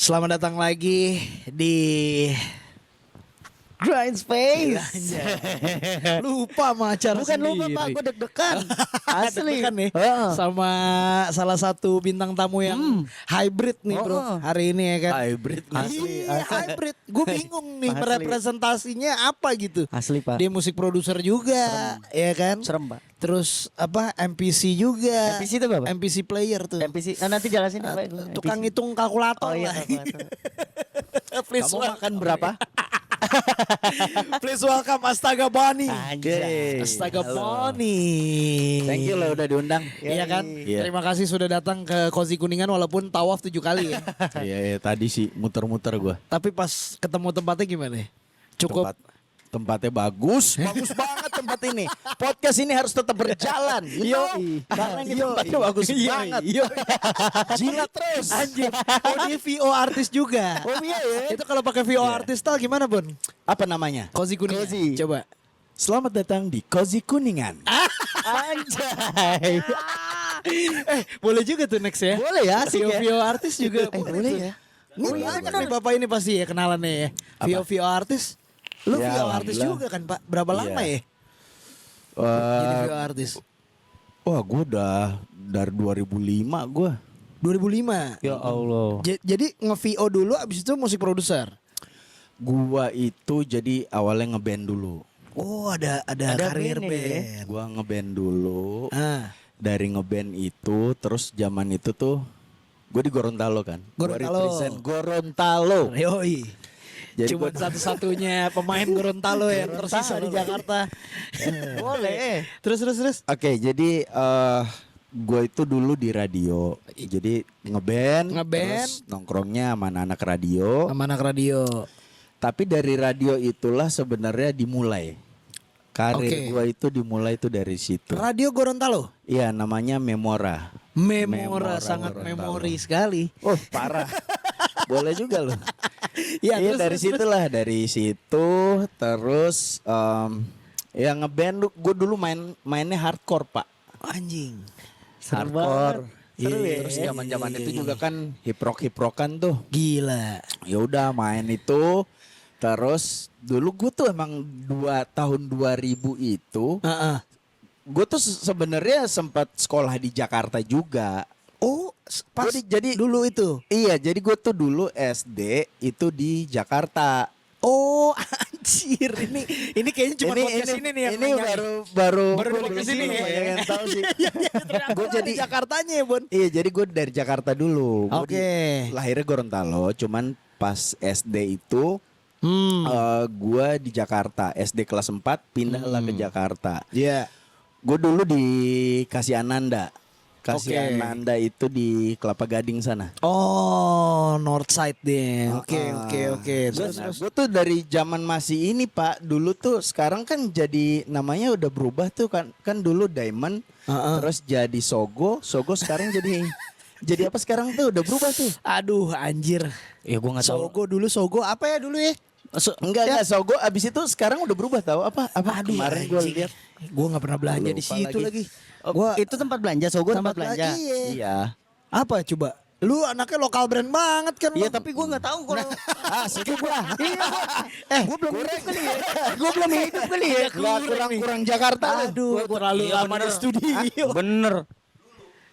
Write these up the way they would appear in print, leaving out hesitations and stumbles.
Selamat datang lagi di Grind Space. Lupa sama acara Bukan sendiri. lupa Pak, gue deg-degan. Asli. Deg-degan nih. Heeh. Sama salah satu bintang tamu yang hybrid nih bro. Heeh. Hari ini ya kan. Hybrid nih. Iya hybrid. Gue bingung nih Asli. representasinya apa gitu. Asli Pak. Dia musik produser juga, ya kan. Serem Pak. Terus apa MPC juga. MPC itu apa, Pak? MPC player tuh. MPC. Nanti jelasin apa itu. Tukang MPC. hitung kalkulator Oh iya. lah. Please Kamu makan berapa? Please welcome Astaga Bani. Anjay. Astaga Bani. Thank you lo udah diundang. Iya kan? Iya. Terima kasih sudah datang ke Kozi Kuningan walaupun tawaf 7 kali ya. Iya, tadi sih muter-muter gua. Tapi pas ketemu tempatnya gimana? Cukup Tempatnya bagus, bagus banget tempat ini. Podcast ini harus tetap berjalan. Karena ini tempatnya bagus banget. Jilat terus. Anjir. Oh dia VO artis juga. Oh iya ya. Itu kalau pakai VO artis tal gimana Bon? Apa namanya? Kozi Kuningan. Kozi. Coba. Selamat datang di Kozi Kuningan. Anjay. Boleh juga tuh next ya. Boleh ya, asik ya. VO artis juga. boleh ya. Ini banyak nih bapak ini pasti ya kenalannya ya. VO artis. Lu Ya, VO artis alhamdulillah. juga kan Pak? Berapa lama ya? Jadi VO artis. Wah, gua udah dari 2005 gua. 2005. Ya Allah. Jadi nge-VO dulu abis itu musik produser. Gua itu jadi awalnya ngeband dulu. Oh, ada karir band band. ya? Gua ngeband dulu. Ah, Dari ngeband itu terus zaman itu tuh gue di Gorontalo kan. Gua Gorontalo. represent Gorontalo. yoi. Jadi Cuma gua- satu-satunya pemain Gorontalo yang tersisa di Jakarta. Boleh. Terus. Oke, jadi gue itu dulu di radio. Jadi ngeband, Ngeband. terus nongkrongnya sama anak radio. Sama anak radio. Tapi dari radio itulah sebenarnya dimulai. Karir Oke. gue itu dimulai itu dari situ. Radio Gorontalo. Iya, namanya Memora. Memora sangat Gorontalo. memori sekali. Oh, parah. Boleh juga loh. Iya, Iya, terus, dari terus, situlah, dari situ terus ya ngeband gue dulu mainnya hardcore, Pak. Anjing. Hardcore. Seru ya. Terus zaman-zaman itu juga kan hiprok-hiprokan tuh. Gila. Ya udah main itu. Terus dulu gue tuh emang tahun 2000 itu Heeh. gue tuh sebenarnya sempat sekolah di Jakarta juga. Oh, pas Jadi dulu itu. iya, jadi gue tuh dulu SD itu di Jakarta. Oh, anjir. Ini kayaknya cuma podcast ini nih yang ini nanya. baru Baru di sini ya. banyak yang tahu sih. Gue jadi Jakartanya ya, Bon. Iya, jadi gue dari Jakarta dulu. Gua Oke. lahirnya Gorontalo, cuman pas SD itu gue di Jakarta. SD kelas 4 pindahlah ke Jakarta. Iya. Gue dulu di Kasih Ananda. Kasih Oke. Ananda itu di Kelapa Gading sana. Oh, North Side deh. Oke. Terus, Gue tuh dari zaman masih ini Pak. Dulu tuh sekarang kan jadi namanya udah berubah tuh kan dulu Diamond, terus jadi Sogo sekarang jadi apa sekarang tuh udah berubah tuh. aduh, anjir. Ya gue nggak tahu. Sogo apa ya dulu ya? Enggak Sogo abis itu sekarang udah berubah tahu apa Aduh, kemarin gue anjing. lihat. Gue nggak pernah belanja di Lupa situ lagi. Gua itu tempat belanja, Sogo tempat belanja. Iya. Iya. Apa coba? Lu anaknya lokal brand banget kan? Iya, lu. tapi gue nggak tahu kalau Skip lah. gue belum hidup kali ya. Gue belum hidup kali ya. Kurang Jakarta. Aduh, terlalu Iya, lama di bener. studio. Bener.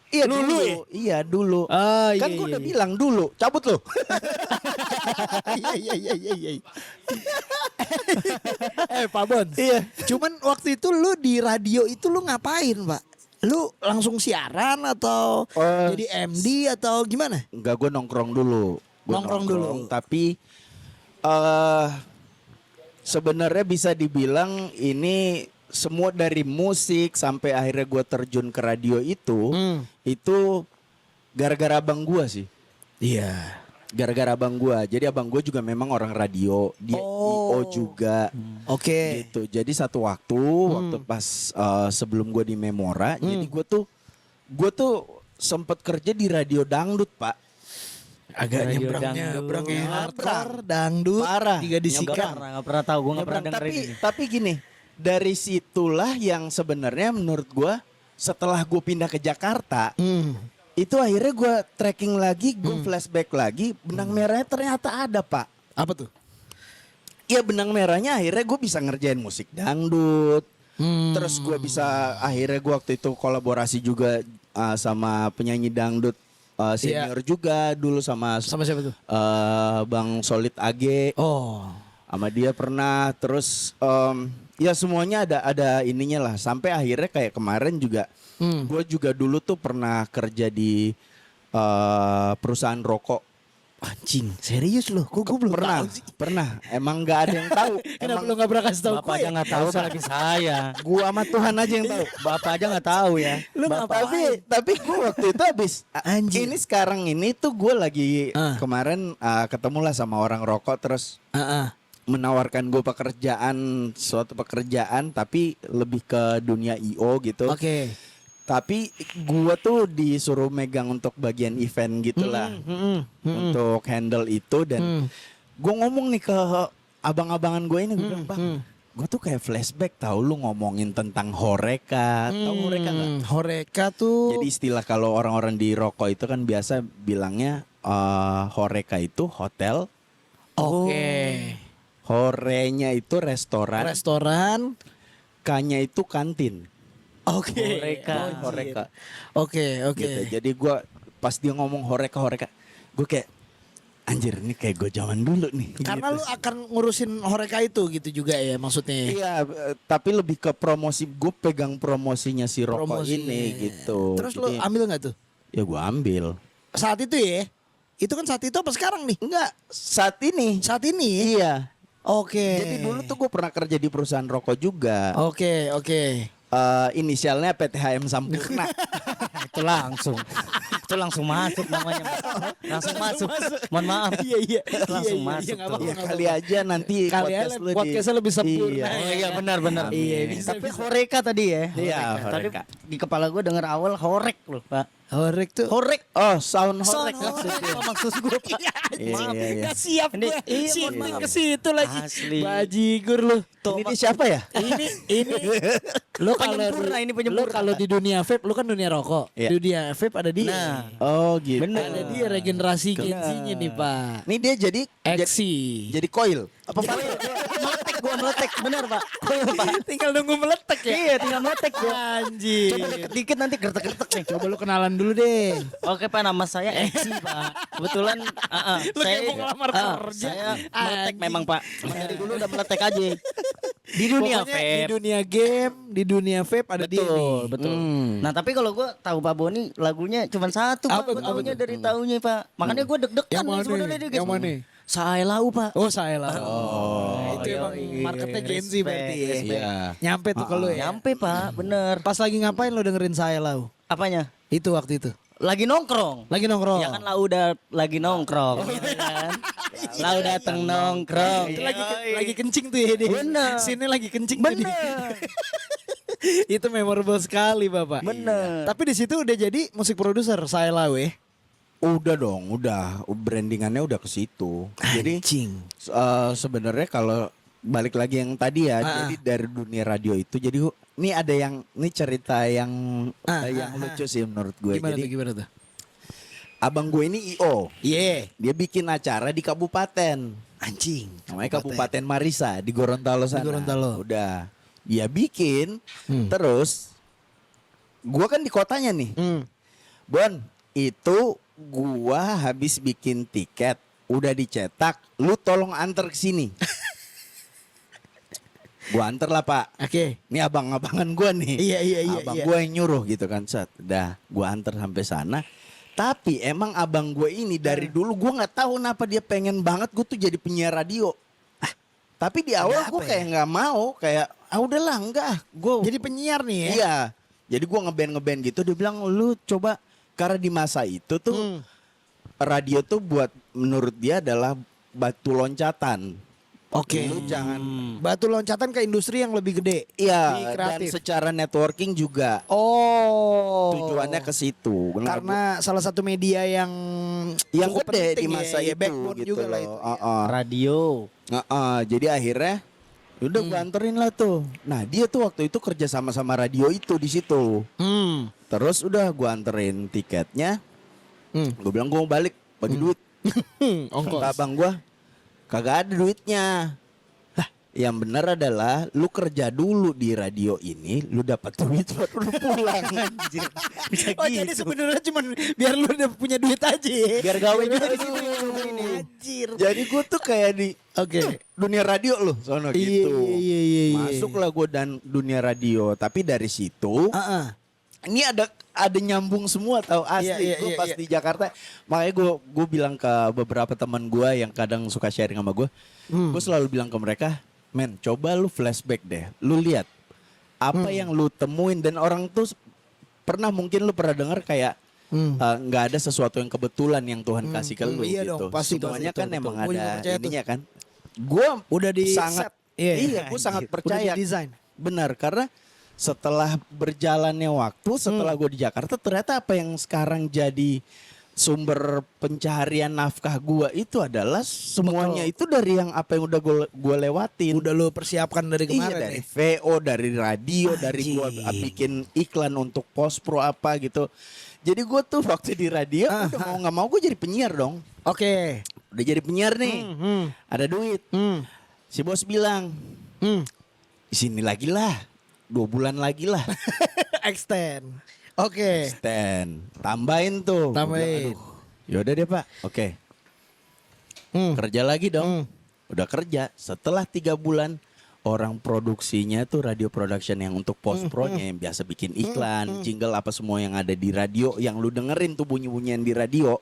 Iya Lulu dulu. ya? Iya dulu. Ah, Kan iya, gue iya, udah iya. bilang dulu. Cabut lo. Iya. Pak Bon. Iya. Cuman waktu itu lu di radio itu lu ngapain, Pak? Lu langsung siaran atau jadi MD atau gimana? Enggak, gue nongkrong dulu. Gua Nongkrong dulu. Tapi sebenarnya bisa dibilang ini semua dari musik sampai akhirnya gue terjun ke radio itu gara-gara abang gue sih. Iya. Gara-gara abang gue. Jadi abang gue juga memang orang radio, dia IO juga. Oke. Gitu. Jadi satu waktu pas sebelum gue di Memora, jadi gue tuh sempet kerja di radio dangdut, Pak. Agak Radio nyebrang dangdut. hardcore, dangdut, Parah. tiga Nggak disikat. pernah tahu, gue nggak pernah Nyebrang. dengerin. Tapi gini, dari situlah yang sebenarnya menurut gue setelah gue pindah ke Jakarta, Itu akhirnya gue tracking lagi, gue flashback lagi, benang merahnya ternyata ada Pak. Apa tuh? Iya benang merahnya akhirnya gue bisa ngerjain musik dangdut. Terus gue bisa akhirnya gue waktu itu kolaborasi juga sama penyanyi dangdut senior juga dulu sama siapa tuh? Bang Solid AG. Oh. Sama dia pernah terus ya semuanya ada ininya lah sampai akhirnya kayak kemarin juga gue juga dulu tuh pernah kerja di perusahaan rokok. Anjing, serius loh? Gue belum Pernah, tahu sih. pernah. Emang nggak ada yang tahu. Kenapa lu gak pernah kasih tahu Bapak gue? aja nggak tahu apalagi saya. Gua sama Tuhan aja yang tahu. Bapak aja nggak tahu ya. Lu ngapain? Tapi gue waktu itu habis Anjir. ini sekarang ini tuh gue lagi Ah. kemarin ketemu lah sama orang rokok terus menawarkan gue suatu pekerjaan tapi lebih ke dunia IO gitu. Oke. Tapi gue tuh disuruh megang untuk bagian event gitulah, untuk handle itu dan gue ngomong nih ke abang-abangan gue ini, gue bilang bang, gue tuh kayak flashback tahu lu ngomongin tentang Horeca, tahu Horeca nggak? Horeca tuh. Jadi istilah kalau orang-orang di rokok itu kan biasa bilangnya Horeca itu hotel, Oke. Horenya itu restoran, Restoran. K-nya itu kantin. Oke. Horeca. Oke. Gitu. Jadi gue pas dia ngomong Horeca, gue kayak anjir ini kayak gue zaman dulu nih. Karena gitu. lu akan ngurusin Horeca itu gitu juga ya maksudnya. Iya, tapi lebih ke promosi. Gue pegang promosinya si rokok Promosi. ini gitu. Terus lu Jadi, ambil nggak tuh? ya gue ambil. Saat itu ya? Itu kan saat itu apa sekarang nih? Enggak, saat ini. Saat ini ya? Iya. Oke. Jadi dulu tuh gue pernah kerja di perusahaan rokok juga. Oke. Inisialnya PTHM Sampurna. Itu langsung masuk namanya. Langsung masuk. Mohon maaf. Iya. Langsung masuk nggak tuh. apa-apa, Ya, nggak kali apa-apa. aja nanti Kali aja lu podcastnya lebih sempurna. Iya. Oh iya benar. Iya, Amin. bisa. Tapi Horeca tadi ya. Iya, Tapi Horeca. di kepala gue denger awal horek loh, Pak. Horek tuh. Horek. Oh, sound Sound horek horek maksudnya. apa maksud gue, Pak? Iya. Gak siap Ini- gue. iya, Shifting mohon maaf. ke situ lagi. Asli. Bajigur lu. Ini dia siapa ya? Ini lu kalau Penyempurna, ini lu penyempurna. kalau di dunia vape lu kan dunia rokok. Iya. Di dunia vape ada dia. Nah, Oh gitu. Bener. Ada dia regenerasi Gen-Z-nya nih, Pak. Ini dia jadi Eksi. jadi coil. Apa Pak? gua meletek, bener Pak. Tinggal nunggu meletek ya. Iya, tinggal meletek gua. Anjir. Coba deket dikit nanti gertek-gertek nih. Coba lu kenalan dulu deh. Oke Pak, nama saya Eksi Pak. Kebetulan Lu kayak mau ngelamar kerja. Saya meletek Anjing. memang Pak. Dari dulu udah meletek aja. Di dunia Pokoknya di vape. dunia game, di dunia vape ada dia nih. Betul. Nah tapi kalau gue tahu Pak Boni lagunya cuma satu Pak. Apa tuh, Gue apa tahunya tuh? dari tahunya Pak. Makanya gue deg-degan Yang nih mana? sebenarnya dia, guys. Yang mana? Saya lau Pak. Oh saya lah. Oh, itu emang yoi. marketnya Gen Z berarti ya. Iya. Nyampe tuh kalau ya. Nyampe Pak, bener. Pas lagi ngapain lo dengerin saya lau? Apanya? Itu waktu itu. Lagi nongkrong. Lagi nongkrong. Ya kan lau udah lagi nongkrong. Iya kan? Lau dateng nongkrong. Itu lagi kencing tuh ya dia. Bener. Sini lagi kencing tuh dia. Bener. Itu memorable sekali Bapak. Bener. Tapi di situ udah jadi musik produser saya lau ya. Udah dong, udah brandingannya udah ke situ. Jadi Anjing. sebenarnya kalau balik lagi yang tadi ya, jadi dari dunia radio itu jadi ini ada yang ini cerita yang lucu sih menurut gue. Gimana Jadi tuh gimana tuh? abang gue ini IO, Iya. dia bikin acara di kabupaten. Anjing. Namanya Kabupaten Marisa di Gorontalo sana. Di Gorontalo. Udah. Dia bikin terus gua kan di kotanya nih. Bon, itu gua habis bikin tiket, udah dicetak, lu tolong antar ke sini. Gua antar lah, Pak. Oke. Ini abang-abangan gua nih. Iya. Abang gua yang nyuruh gitu kan, set. Udah, gua antar sampai sana. Tapi emang abang gue ini dari dulu gue nggak tahu kenapa dia pengen banget gue tuh jadi penyiar radio. Tapi di awal gue kayak nggak mau, kayak udahlah enggak. Gue Jadi penyiar nih ya. iya. Jadi gue ngeband gitu. Dia bilang lu coba karena di masa itu tuh radio tuh buat menurut dia adalah batu loncatan. Oke. Lu jangan Batu loncatan ke industri yang lebih gede. Di iya dan kreatif. secara networking juga Oh. tujuannya ke situ. Karena salah satu media yang cukup gede penting di masa ya, itu backbone gitu juga lah loh. itu. Radio. Jadi akhirnya Udah gue anterin lah tuh. Nah dia tuh waktu itu kerja sama radio itu di situ. Terus udah gue anterin tiketnya. Gue bilang gue mau balik bagi duit. Ongkos. Kata abang gue kagak ada duitnya. Yang benar adalah lu kerja dulu di radio ini, lu dapat duit baru lu pulang. Anjir. Bisa Oh gitu. jadi sebenarnya cuman biar lu udah punya duit aja. Biar gawe juga di situ. Anjir. Jadi gue tuh kayak di dunia radio loh, sono Iya, gitu. iya. Masuklah gue dan dunia radio, tapi dari situ ini ada nyambung semua tahu asli. Iya, Gue iya, pas iya. di Jakarta, makanya gue bilang ke beberapa teman gue yang kadang suka sharing sama gue, gue selalu bilang ke mereka, men, coba lu flashback deh, lu lihat apa yang lu temuin dan orang tuh mungkin lu pernah dengar kayak nggak ada sesuatu yang kebetulan yang Tuhan kasih ke lu Iya gitu. dong, pasti, Semuanya betul, kan betul. emang Gua juga ada percaya tuh. ininya kan. Gue Udah di sangat set. Iya. iya, gue sangat Udah percaya. di-design. Benar, karena setelah berjalannya waktu, setelah gue di Jakarta, ternyata apa yang sekarang jadi sumber pencaharian nafkah gue itu adalah semuanya itu dari yang apa yang udah gue lewatin. Udah lu persiapkan dari Iya, kemarin dari nih. VO, dari radio, dari gue Anjing. bikin iklan untuk post pro apa gitu. Jadi gue tuh waktu di radio udah mau nggak mau gue jadi penyiar dong. Oke. Udah jadi penyiar nih, ada duit. Si bos bilang, sini lagi lah, 2 bulan lagi lah. Extend. Oke. Stand, tambahin tuh. Gua Tambahin. bilang, aduh, yaudah deh pak, oke. Kerja lagi dong. Udah kerja, setelah 3 bulan orang produksinya tuh radio production yang untuk post pro-nya yang biasa bikin iklan, jingle apa semua yang ada di radio, yang lu dengerin tuh bunyi-bunyian di radio.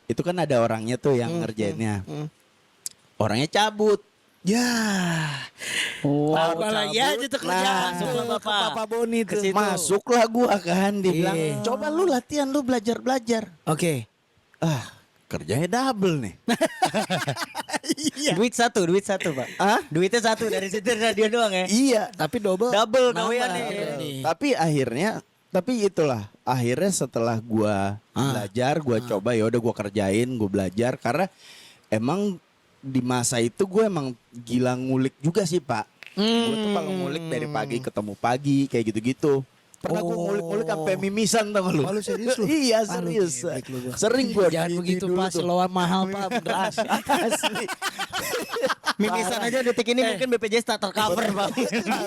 Itu kan ada orangnya tuh yang ngerjainnya. Orangnya cabut. Ya. Oh, Apa lagi cabut. aja tuh kerjaan Masuklah tuh ke Bapak. Papa Boni Ke tuh. situ. Masuklah gua kan, dibilang, Iya. coba lu latihan, lu belajar-belajar. Oke. Kerjanya double nih. Duit satu pak. Hah? Duitnya satu dari situ radio doang ya. Iya. Tapi double. Double Nambah. gawean nih. Tapi itulah akhirnya setelah gua belajar, gua coba ya udah gua kerjain, gua belajar karena emang di masa itu gue emang gila ngulik juga sih pak. Gue tuh kalau ngulik dari pagi ketemu pagi kayak gitu-gitu. Pernah gue ngulik-ngulik sampai mimisan tau gak lu? Oh, lu serius lu? Iya Ah, lu serius. geblek lu, gua. Sering gue. Jangan begitu Pak, seloan mahal Pak. Beneran. Asli. Mimisan aja detik ini mungkin BPJS tak tercover pak.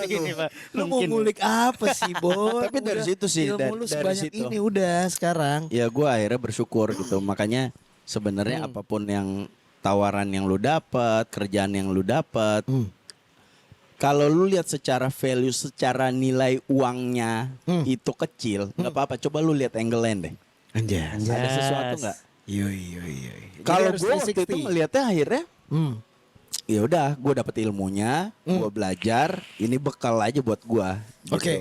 Ini pak. Lu mau ngulik apa sih, Bo? Tapi dari situ sih, Ilmu lu dari sebanyak situ. ini udah sekarang. Ya gue akhirnya bersyukur gitu. Makanya sebenarnya apapun yang tawaran yang lu dapat, kerjaan yang lu dapat, kalau lu lihat secara value, secara nilai uangnya itu kecil, nggak apa-apa. Coba lu lihat angle lain deh. Anjas. Ada sesuatu nggak? Iya. Kalau gue waktu itu ngelihatnya akhirnya, ya udah, gue dapet ilmunya, gue belajar, ini bekal aja buat gue. Gitu. Oke.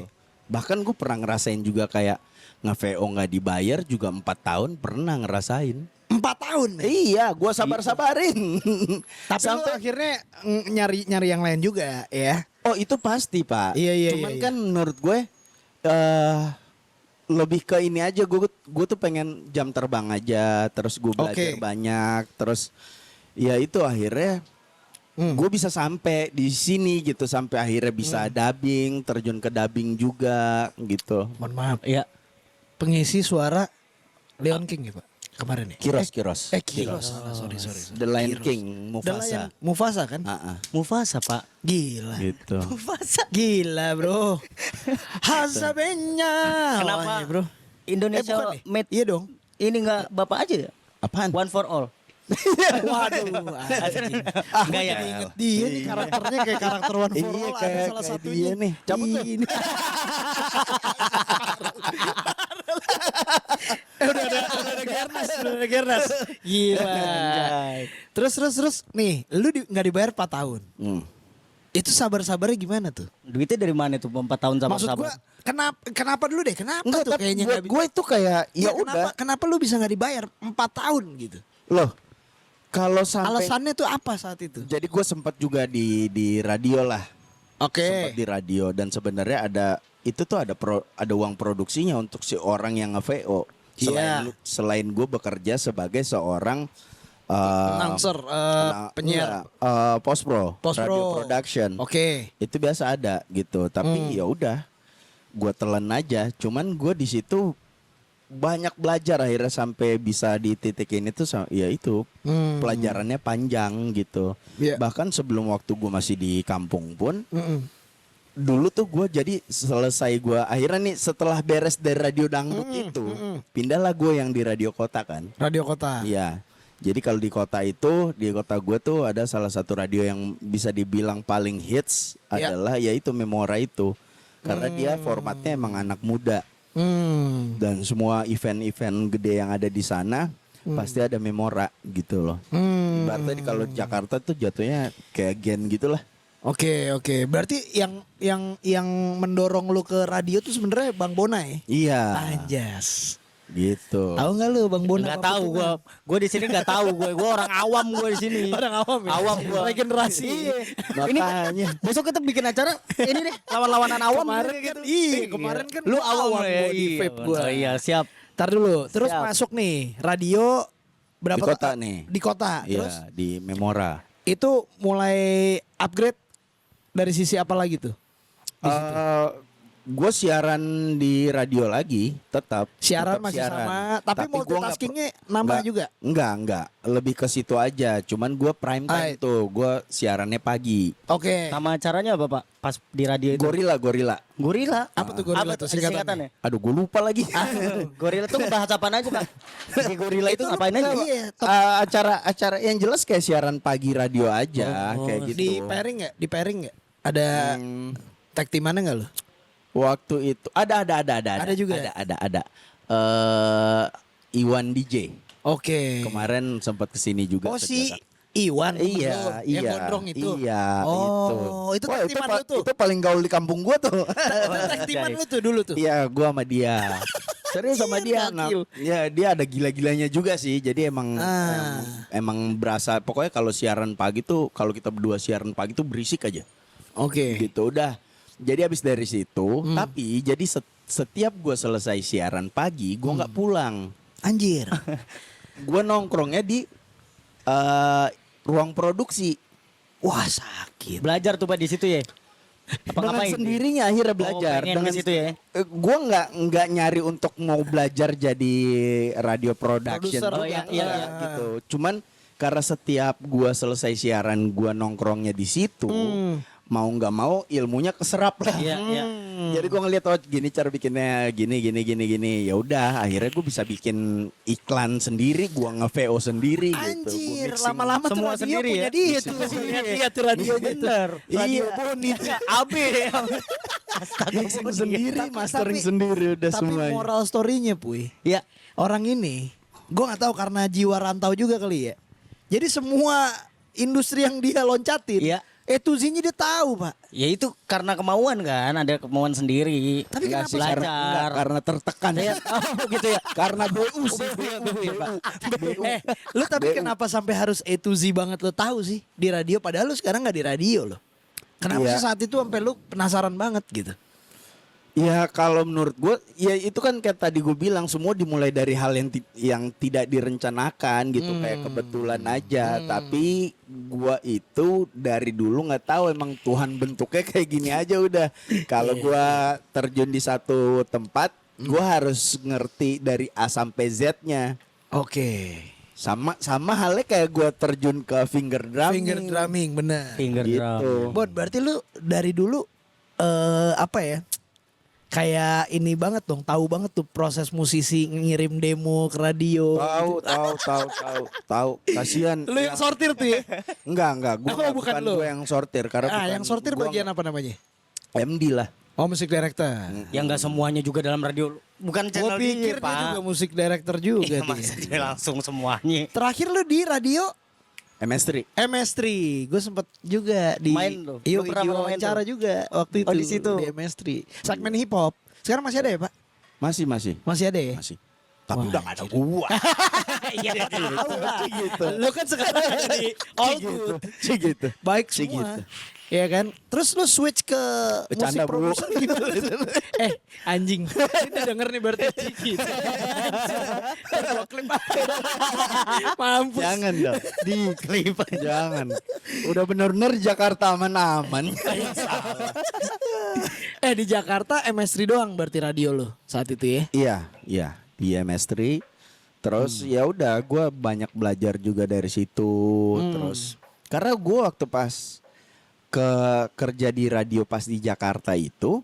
Bahkan gue pernah ngerasain juga kayak nge-VO nggak dibayar juga 4 tahun pernah ngerasain. 4 tahun. Iya, gue sabar-sabarin. Tapi lu akhirnya nyari yang lain juga ya. Oh itu pasti pak. Iya, Cuman iya. kan menurut gue lebih ke ini aja. Gue tuh pengen jam terbang aja. Terus gue belajar Oke. banyak. Terus ya itu akhirnya gue bisa sampai di sini gitu. Sampai akhirnya bisa dubbing, terjun ke dubbing juga gitu. Mohon maaf. Iya. Pengisi suara Leon King ya Pak? Kemarin ya? Kiros. Kiros. Sorry. The Lion King, The Mufasa. Lion Mufasa kan? Mufasa pak. Gila. Gitu. Mufasa. Gila bro. Hasabenya. Kenapa awalnya, bro? Indonesia bukan nih. made Iya dong. ini nggak bapak aja ya? Apaan? One for all. Waduh. anjing. Enggak ya? Ingat dia nih karakternya kayak karakter One for Iya All. Ada kayak salah kayak satunya. dia nih. Cabut tuh. Ini. Udah ada Gernas. Gila. Terus nih, lu nggak dibayar 4 tahun. Itu sabar-sabarnya gimana tuh? Duitnya dari mana tuh 4 tahun sama Maksud sabar? gua kenapa dulu deh? Kenapa Enggak, tuh tapi kayaknya buat nggak gue itu kayak ya udah. Kenapa lu bisa nggak dibayar 4 tahun gitu? Loh, kalau sampai Alasannya tuh apa saat itu? jadi gue sempat juga di radio lah. Sempat Oke. di radio dan sebenarnya ada uang produksinya untuk si orang yang nge-VO. Iya. Selain gue bekerja sebagai seorang Announcer, penyiar. Post pro, Post radio pro. production. Oke. Itu biasa ada gitu. Tapi ya udah, gue telan aja. Cuman gue di situ banyak belajar akhirnya sampai bisa di titik ini tuh ya itu pelajarannya panjang gitu. Iya. Bahkan sebelum waktu gue masih di kampung pun Mm-mm. dulu tuh gue jadi selesai gue akhirnya nih setelah beres dari radio dangdut itu pindahlah gue yang di radio kota kan. Radio kota. Iya. Jadi kalau di kota itu, di kota gue tuh ada salah satu radio yang bisa dibilang paling hits Ya. adalah yaitu Memora itu. Karena dia formatnya emang anak muda. Dan semua event-event gede yang ada di sana pasti ada Memora gitu loh. Berarti kalau Jakarta tuh jatuhnya kayak Gen gitulah. Oke. Berarti yang mendorong lu ke radio tuh sebenarnya Bang Bona ya? Iya. Anjas. Gitu. Tahu nggak lu Bang Bona? Nggak tahu gue. Gue di sini nggak tahu gue. Gue orang awam gue di sini. Orang awam ya? Awam gue. Regenerasi. Iya. Makanya. Besok kita bikin acara ini deh lawan-lawanan awam. Kemarin kan, kemarin kan Lu awam gua ya. di vape gua. Oh iya siap. Ntar dulu, terus Siap. masuk nih radio berapa Di kota nih. Di kota. Terus Iya, di Memora. itu mulai upgrade dari sisi apa lagi tuh? Gue siaran di radio lagi, tetap Siaran tetap masih siaran. sama, tapi gua multitaskingnya nambah juga? Enggak, lebih ke situ aja. Cuman gue prime time tuh, gue siarannya pagi. Oke. Nama acaranya apa Pak? Pas di radio itu. Gorila. Gorila. Apa tuh Gorila tuh singkatannya? Aduh, gue lupa lagi. Gorila tuh bahas apaan aja Pak? Si Gorila itu ngapain aja Pak? Iya, Acara yang jelas kayak siaran pagi radio aja, kayak gitu. di pairing nggak? Di pairing nggak? Ada tag team-annya nggak lo? Waktu itu ada. Ada juga? Ada. Iwan DJ. Oke. Kemarin sempat kesini juga. Oh ke si Jakarta. Iwan temen Iya, lu, yang gondrong itu. Iya, Oh, itu Wah, tag team-an lu tuh. Itu paling gaul di kampung gua tuh. Itu tag team-an lu tuh dulu tuh. Iya, gua sama dia. Serius sama dia. Nah, Gokil. ya dia ada gila-gilanya juga sih. Jadi emang berasa pokoknya kalau siaran pagi tuh kalau kita berdua siaran pagi tuh berisik aja. Oke. Gitu udah. Jadi habis dari situ, tapi jadi setiap gua selesai siaran pagi, gua nggak pulang. Anjir. Gua nongkrongnya di ruang produksi. Wah, sakit. Belajar tuh Pak di situ ya. Apa Dengan ngapain? sendirinya akhirnya belajar. pengen Dengan ke situ ya? Gua nggak nyari untuk mau belajar jadi radio production. Produser. Oh, iya, Enggak, iya. gitu. Cuman karena setiap gua selesai siaran gua nongkrongnya di situ, mau nggak mau ilmunya keserap lah. Iya, iya. Jadi gua ngeliat oh gini cara bikinnya gini. Ya udah akhirnya gua bisa bikin iklan sendiri, gua nge-VO sendiri gitu. Gua Anjir, mixing. lama-lama tuh semua radio sendiri punya ya? dia tuh. Lihat tuh radio Bener. Radio Iya. Boni. AB. Mixing sendiri, Tapi- mastering sendiri udah Tapi semuanya. moral story-nya, Puy. Ya. Orang ini, gua nggak tahu karena jiwa rantau juga kali ya. Jadi semua industri yang dia loncatin, Iya. Z-nya dia tahu, Pak. Ya itu karena kemauan kan, ada kemauan sendiri. Tapi Enggak kenapa sih, belajar? karena tertekan. Oh gitu ya. Karena BU sih. BU ya, Pak. Lu tapi kenapa sampai harus Z banget lo tahu sih di radio? Padahal lu sekarang nggak di radio loh. Kenapa Iya. sih saat itu sampai lu penasaran banget gitu? Ya kalau menurut gue, ya itu kan kayak tadi gue bilang semua dimulai dari hal yang tidak direncanakan gitu kayak kebetulan aja. Tapi gue itu dari dulu nggak tahu emang Tuhan bentuknya kayak gini aja udah. Kalau gue terjun di satu tempat, gue harus ngerti dari A sampai Z-nya. Oke. Sama halnya kayak gue terjun ke finger drumming. Finger drumming bener. Finger Gitu. drum. Bod, berarti lu dari dulu apa ya? Kayak ini banget dong, tahu banget tuh proses musisi ngirim demo ke radio. Tahu. Kasihan. Lu yang sortir tuh ya? Enggak, Oh, bukan bukan lu. gue yang sortir karena bukan yang sortir gua bagian apa namanya? MD lah. Oh, musik director. Yang nggak semuanya juga dalam radio. Bukan Gue channel pikir dia, dia Pak. juga musik director juga Iya, dia. masa dia langsung semuanya. Terakhir lu di radio MS3. MS3. Gue sempet juga di Main lu? Iya, Lu pernah di main wawancara juga waktu itu. Oh, di situ. Di MS3. Segmen hip hop. Sekarang masih ada ya, Pak? Masih. Masih ada ya? Masih. Tapi Wah, udah gak ada gua. Iya, tahu lah. Lu kan sekarang jadi all good. Gitu. Baik Sih semua. gitu. Iya kan? Terus lu switch ke Bercanda, musik Bro. production gimana? Anjing. Ini udah denger nih berarti Ciki. Gua klip. Mampus. Jangan dong. Di klip jangan. Udah bener-bener Jakarta aman-aman. Di Jakarta MS3 doang berarti radio lu saat itu ya? Iya, di MS3. Terus ya udah gue banyak belajar juga dari situ. Terus karena gue waktu pas kerja di radio pas di Jakarta itu,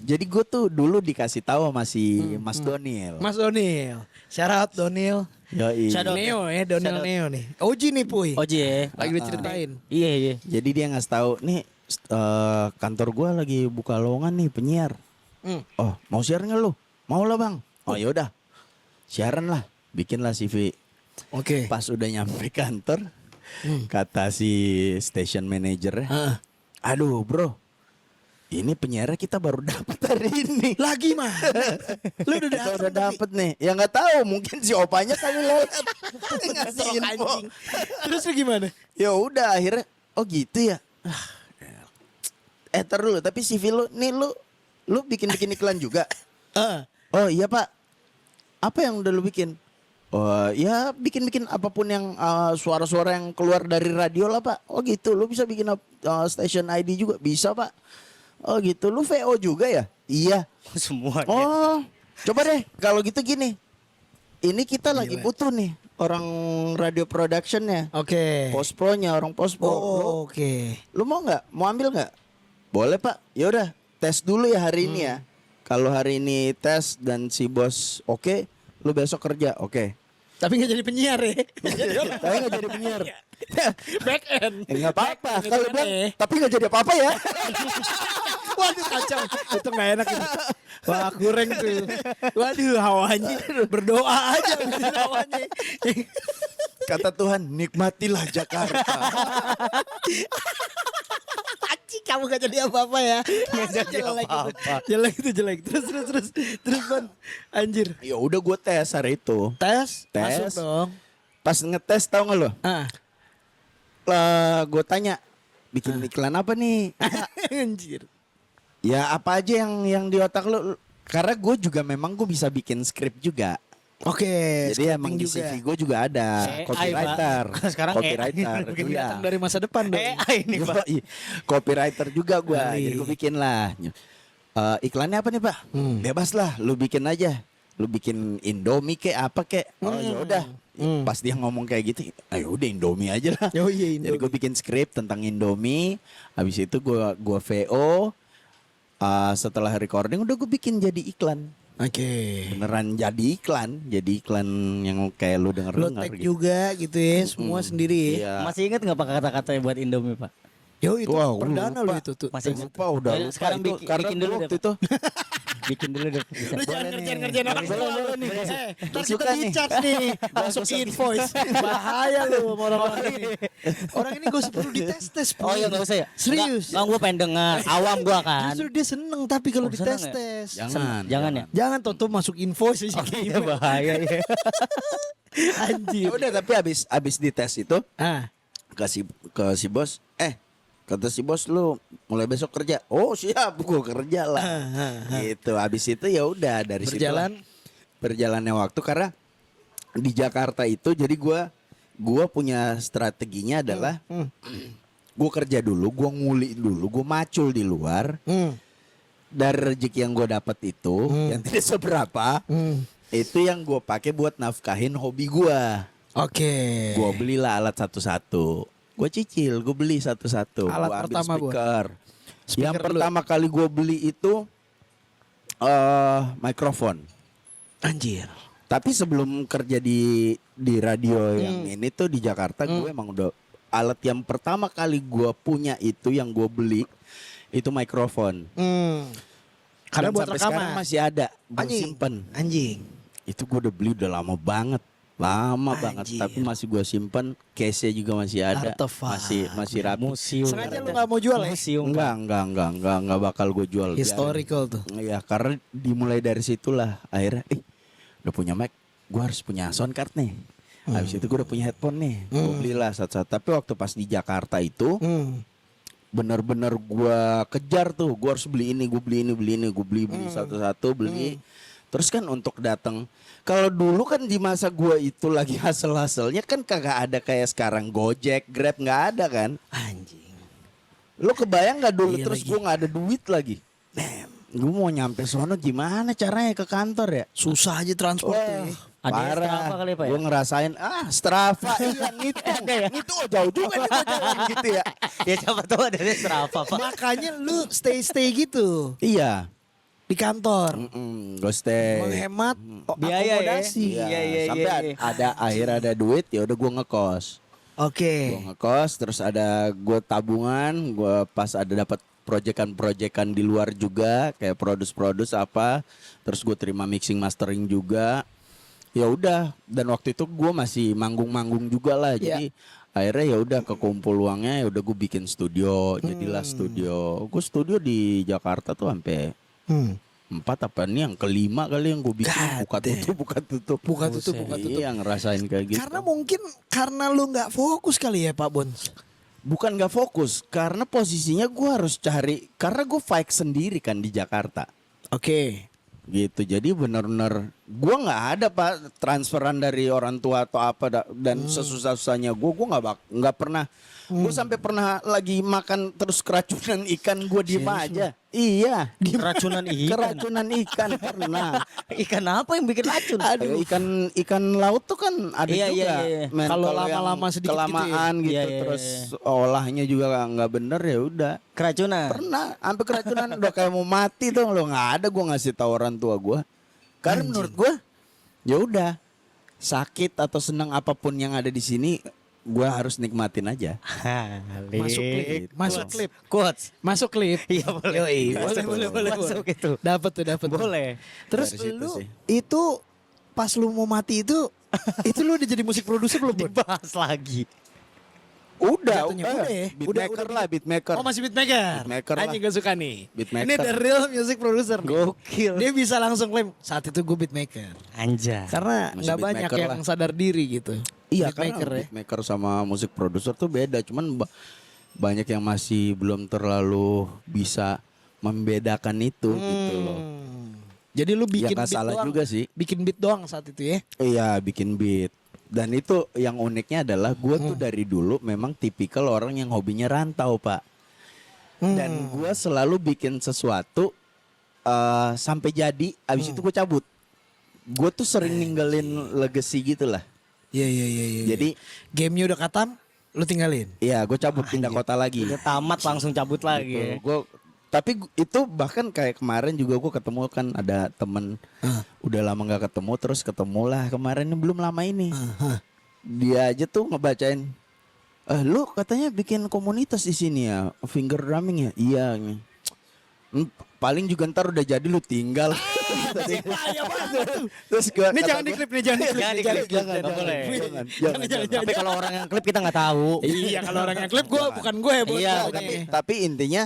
jadi gue tuh dulu dikasih tahu sama si Mas Donil. Mas Donil. Shout out Donil. Yoi. Shout out. Neo ya, Donil Shout out. Neo nih. Oji nih Puy. Oji ya. Lagi diceritain. Iya. Jadi dia ngasih tahu nih kantor gue lagi buka lowongan nih penyiar. Oh mau siaran nggak lu? Mau lah bang. Oh yaudah siaran lah, bikinlah CV. Oke. Pas udah nyampe kantor, kata si station manager, aduh bro, ini penyiarnya kita baru dapat hari ini. Lagi mah. Lu udah Kita datang udah tapi- dapet nih. Ya nggak tahu, mungkin si opanya kali lewat ngasih Sok info. anjing. Terus lu gimana? Ya udah akhirnya, oh gitu ya. Tar dulu, tapi CV lu nih lu bikin iklan juga. Oh iya pak, apa yang udah lu bikin? Oh ya bikin apapun yang suara-suara yang keluar dari radio lah pak. Oh gitu, lu bisa bikin station ID juga bisa pak. Oh gitu, lu VO juga ya? Iya. Semuanya. Oh coba deh kalau gitu gini. Ini kita lagi butuh nih orang radio productionnya. Oke. Post pro-nya orang post pro. Oh, oke. Lu mau nggak? Mau ambil nggak? Boleh pak. Ya udah tes dulu ya hari ini ya. Kalau hari ini tes dan si bos oke, lu besok kerja oke. Tapi gak jadi penyiar ya. Tapi nggak jadi penyiar. Back end. Nggak apa-apa. Back end Kalau gitu bilang kan ya. tapi nggak jadi apa-apa ya. Waduh kacau. Itu gak enak itu. Wah kurang tuh. Waduh hawanya. Berdoa aja gitu hawanya. Kata Tuhan nikmatilah Jakarta. Anjing kamu gak jadi apa-apa ya. Nggak jadi Jelek itu. apa-apa. Jelek. Terus Ban. Anjir. Ya udah gue tes hari itu. Tes. Tes. Masuk dong. Pas ngetes tau gak lo? Ah. Gue tanya bikin iklan apa nih? Anjir. Ya apa aja yang di otak lo? Karena gue juga memang gue bisa bikin skrip juga. Oke. Jadi emang di scripting CV gue juga ada AI, copywriter. Pak. Sekarang copywriter. Mungkin Iya. datang dari masa depan dong. AI ini Pak. Yoi. Copywriter juga gue. Yoi. Jadi gue bikin lah. Iklannya apa nih pak? Bebas lah, lu bikin aja. Lu bikin Indomie kek apa kek? Oh ya udah. Pas dia ngomong kayak gitu, ayo udah Indomie aja lah. Oh iya, Jadi Indomie. gue bikin skrip tentang Indomie. Habis itu gue VO. Setelah recording udah gue bikin jadi iklan. Oke. Beneran jadi iklan yang kayak lu denger Lo tag juga gitu ya, semua sendiri ya. Iya. Masih ingat nggak Pak kata-katanya buat Indomie Pak? Yo itu Wah, perdana lupa. lo itu tuh. Masih Lupa udah Ya, lupa sekarang itu, bikin- karena bikin dulu waktu deh, itu Bikin dulu deh. Bisa. Lu jangan ngerjain orang Boleh, tua boleh lu. nih. Ntar Suka kita nih. di-charge nih. Masuk invoice. Bahaya lu sama orang-orang ini. Orang ini gak usah perlu dites-tes. Oh iya nggak usah ya? Serius. Nggak gue pengen dengar. Awam gue kan. Justru dia seneng tapi kalau Oh, seneng ya? dites-tes. Jangan ya? Jangan Toto masuk invoice aja. Iya bahaya ya. Anjir. ya udah tapi abis dites itu Ah. ke si bos, kata si bos lu mulai besok kerja. Oh siap, gue kerja lah. Gitu. Abis itu ya udah dari situ Berjalan. berjalannya waktu karena di Jakarta itu jadi gue punya strateginya adalah gue kerja dulu, gue nguli dulu, gue macul di luar. Dari rezeki yang gue dapat itu yang tidak seberapa, itu yang gue pakai buat nafkahin hobi gue. Oke. Gue belilah alat satu-satu. Gue cicil, gue beli satu-satu. Alat Gua ambil pertama gua. speaker. Speaker Yang dulu. pertama kali gue beli itu mikrofon. Anjir. Tapi sebelum kerja di radio yang ini tuh di Jakarta, gue emang udah alat yang pertama kali gue punya itu yang gue beli itu mikrofon. Karena Dan buat sampai rekaman. sekarang masih ada. Gue Anjing. simpen. Anjing. Itu gue udah beli udah lama banget. Lama banget, Anjir. tapi masih gue simpen, case-nya juga masih ada, Artefak. masih rapi. Museum. Sengaja lu gak mau jual ya? Museum. Enggak bakal gue jual. Historical tuh. Iya, karena dimulai dari situlah akhirnya, udah punya mic, gue harus punya sound card nih. Habis itu gue udah punya headphone nih, gue belilah satu-satu. Tapi waktu pas di Jakarta itu bener-bener gue kejar tuh, gue harus beli ini, gue beli ini, gue beli satu-satu beli. Terus kan untuk datang, kalau dulu kan di masa gue itu lagi hasil-hasilnya kan kagak ada kayak sekarang Gojek, Grab nggak ada kan? Anjing. Lo kebayang nggak dulu? Iya Terus lagi. gue nggak ada duit lagi. Gue mau nyampe sono gimana caranya ke kantor ya? Susah aja transportnya. Ada Parah. Strava kali, Pak, ya? Gue ngerasain Strava iya ngitung. Ngitung jauh juga nih gue jalan gitu ya. Ya siapa tahu ada Strava, Pak. Makanya lu stay gitu Iya. di kantor. Gue stay. Menghemat Biaya ya? akomodasi. Iya, Sampai iya. ada akhir ada duit ya udah gue ngekos. Oke. Gue ngekos terus ada gue tabungan, gue pas ada dapat proyekan-proyekan di luar juga kayak produce apa, terus gue terima mixing mastering juga. Ya udah, dan waktu itu gue masih manggung-manggung juga lah. Jadi akhirnya ya udah kekumpul uangnya, ya udah gue bikin studio, jadilah studio. Gue studio di Jakarta tuh sampai 4 apa nih yang kelima kali yang gue bikin, buka tutup. Iya ngerasain kayak gitu. Karena mungkin karena lu nggak fokus kali ya Pak Bons. Bukan gak fokus, karena posisinya gue harus cari, karena gue fight sendiri kan di Jakarta. Oke. Gitu, jadi benar-benar gue nggak ada Pak transferan dari orang tua atau apa dan sesusah-susahnya gue nggak pernah. Gue sampai pernah lagi makan terus keracunan ikan, gue diem aja. Iya, Keracunan ikan. keracunan ikan pernah. Ikan apa yang bikin racun? Ikan laut tuh kan ada Iya, juga. iya. Men, Kalau yang lama-lama sedikit gitu ya? kelamaan gitu, Iya, iya, terus iya. olahnya juga nggak bener ya udah. Keracunan. Pernah, sampai keracunan udah kayak mau mati tuh lo nggak ada gue ngasih tahu orang tua gue. Karena menurut gue ya udah sakit atau senang apapun yang ada di sini gue harus nikmatin aja. Masuk klip. Quotes. Masuk klip. Iya boleh. Yoi, boleh. Masuk itu. Dapat tuh. Boleh. Terus Dari situ lu sih. itu pas lu mau mati itu lu udah jadi musik produser belum? Bon? Dibahas lagi. Udah, Jatuhnya udah ya? beatmaker lah, beatmaker. Oh masih beatmaker. Beatmaker lah. Anjing gue suka nih. Beatmaker. Ini the real music producer. nih. Gokil. Dia bisa langsung klaim saat itu gue beatmaker. Anjay. Karena Masih nggak banyak beatmaker yang lah. sadar diri gitu. Iya, Beatmaker karena ya. beatmaker sama musik produser tuh beda. Cuman banyak yang masih belum terlalu bisa membedakan itu gitu loh. Jadi lu bikin nggak beat salah doang. juga sih. Bikin beat doang saat itu ya. Iya, bikin beat. Dan itu yang uniknya adalah gue tuh dari dulu memang tipikal orang yang hobinya rantau Pak. Dan gue selalu bikin sesuatu sampai jadi, abis itu gue cabut. Gue tuh sering ninggalin legacy gitu lah. Iya. Jadi Gamenya udah katam, lu tinggalin. ya gue cabut pindah kota lagi. Udah tamat langsung cabut lagi. Tapi itu bahkan kayak kemarin juga gue ketemu kan ada temen udah lama nggak ketemu, terus ketemulah kemarin belum lama ini. Dia aja tuh ngebacain, lu katanya bikin komunitas di sini ya, finger drumming ya? Iya. Paling juga ntar udah jadi lu tinggal. Terus gua Ini kata jangan gua, diklip nih, jangan diklip. Jangan diklip, jangan, nggak boleh. jangan. Tapi kalau orang yang klip kita nggak tahu. Iya kalau orang yang klip gue bukan gue ya. Iya, Tapi intinya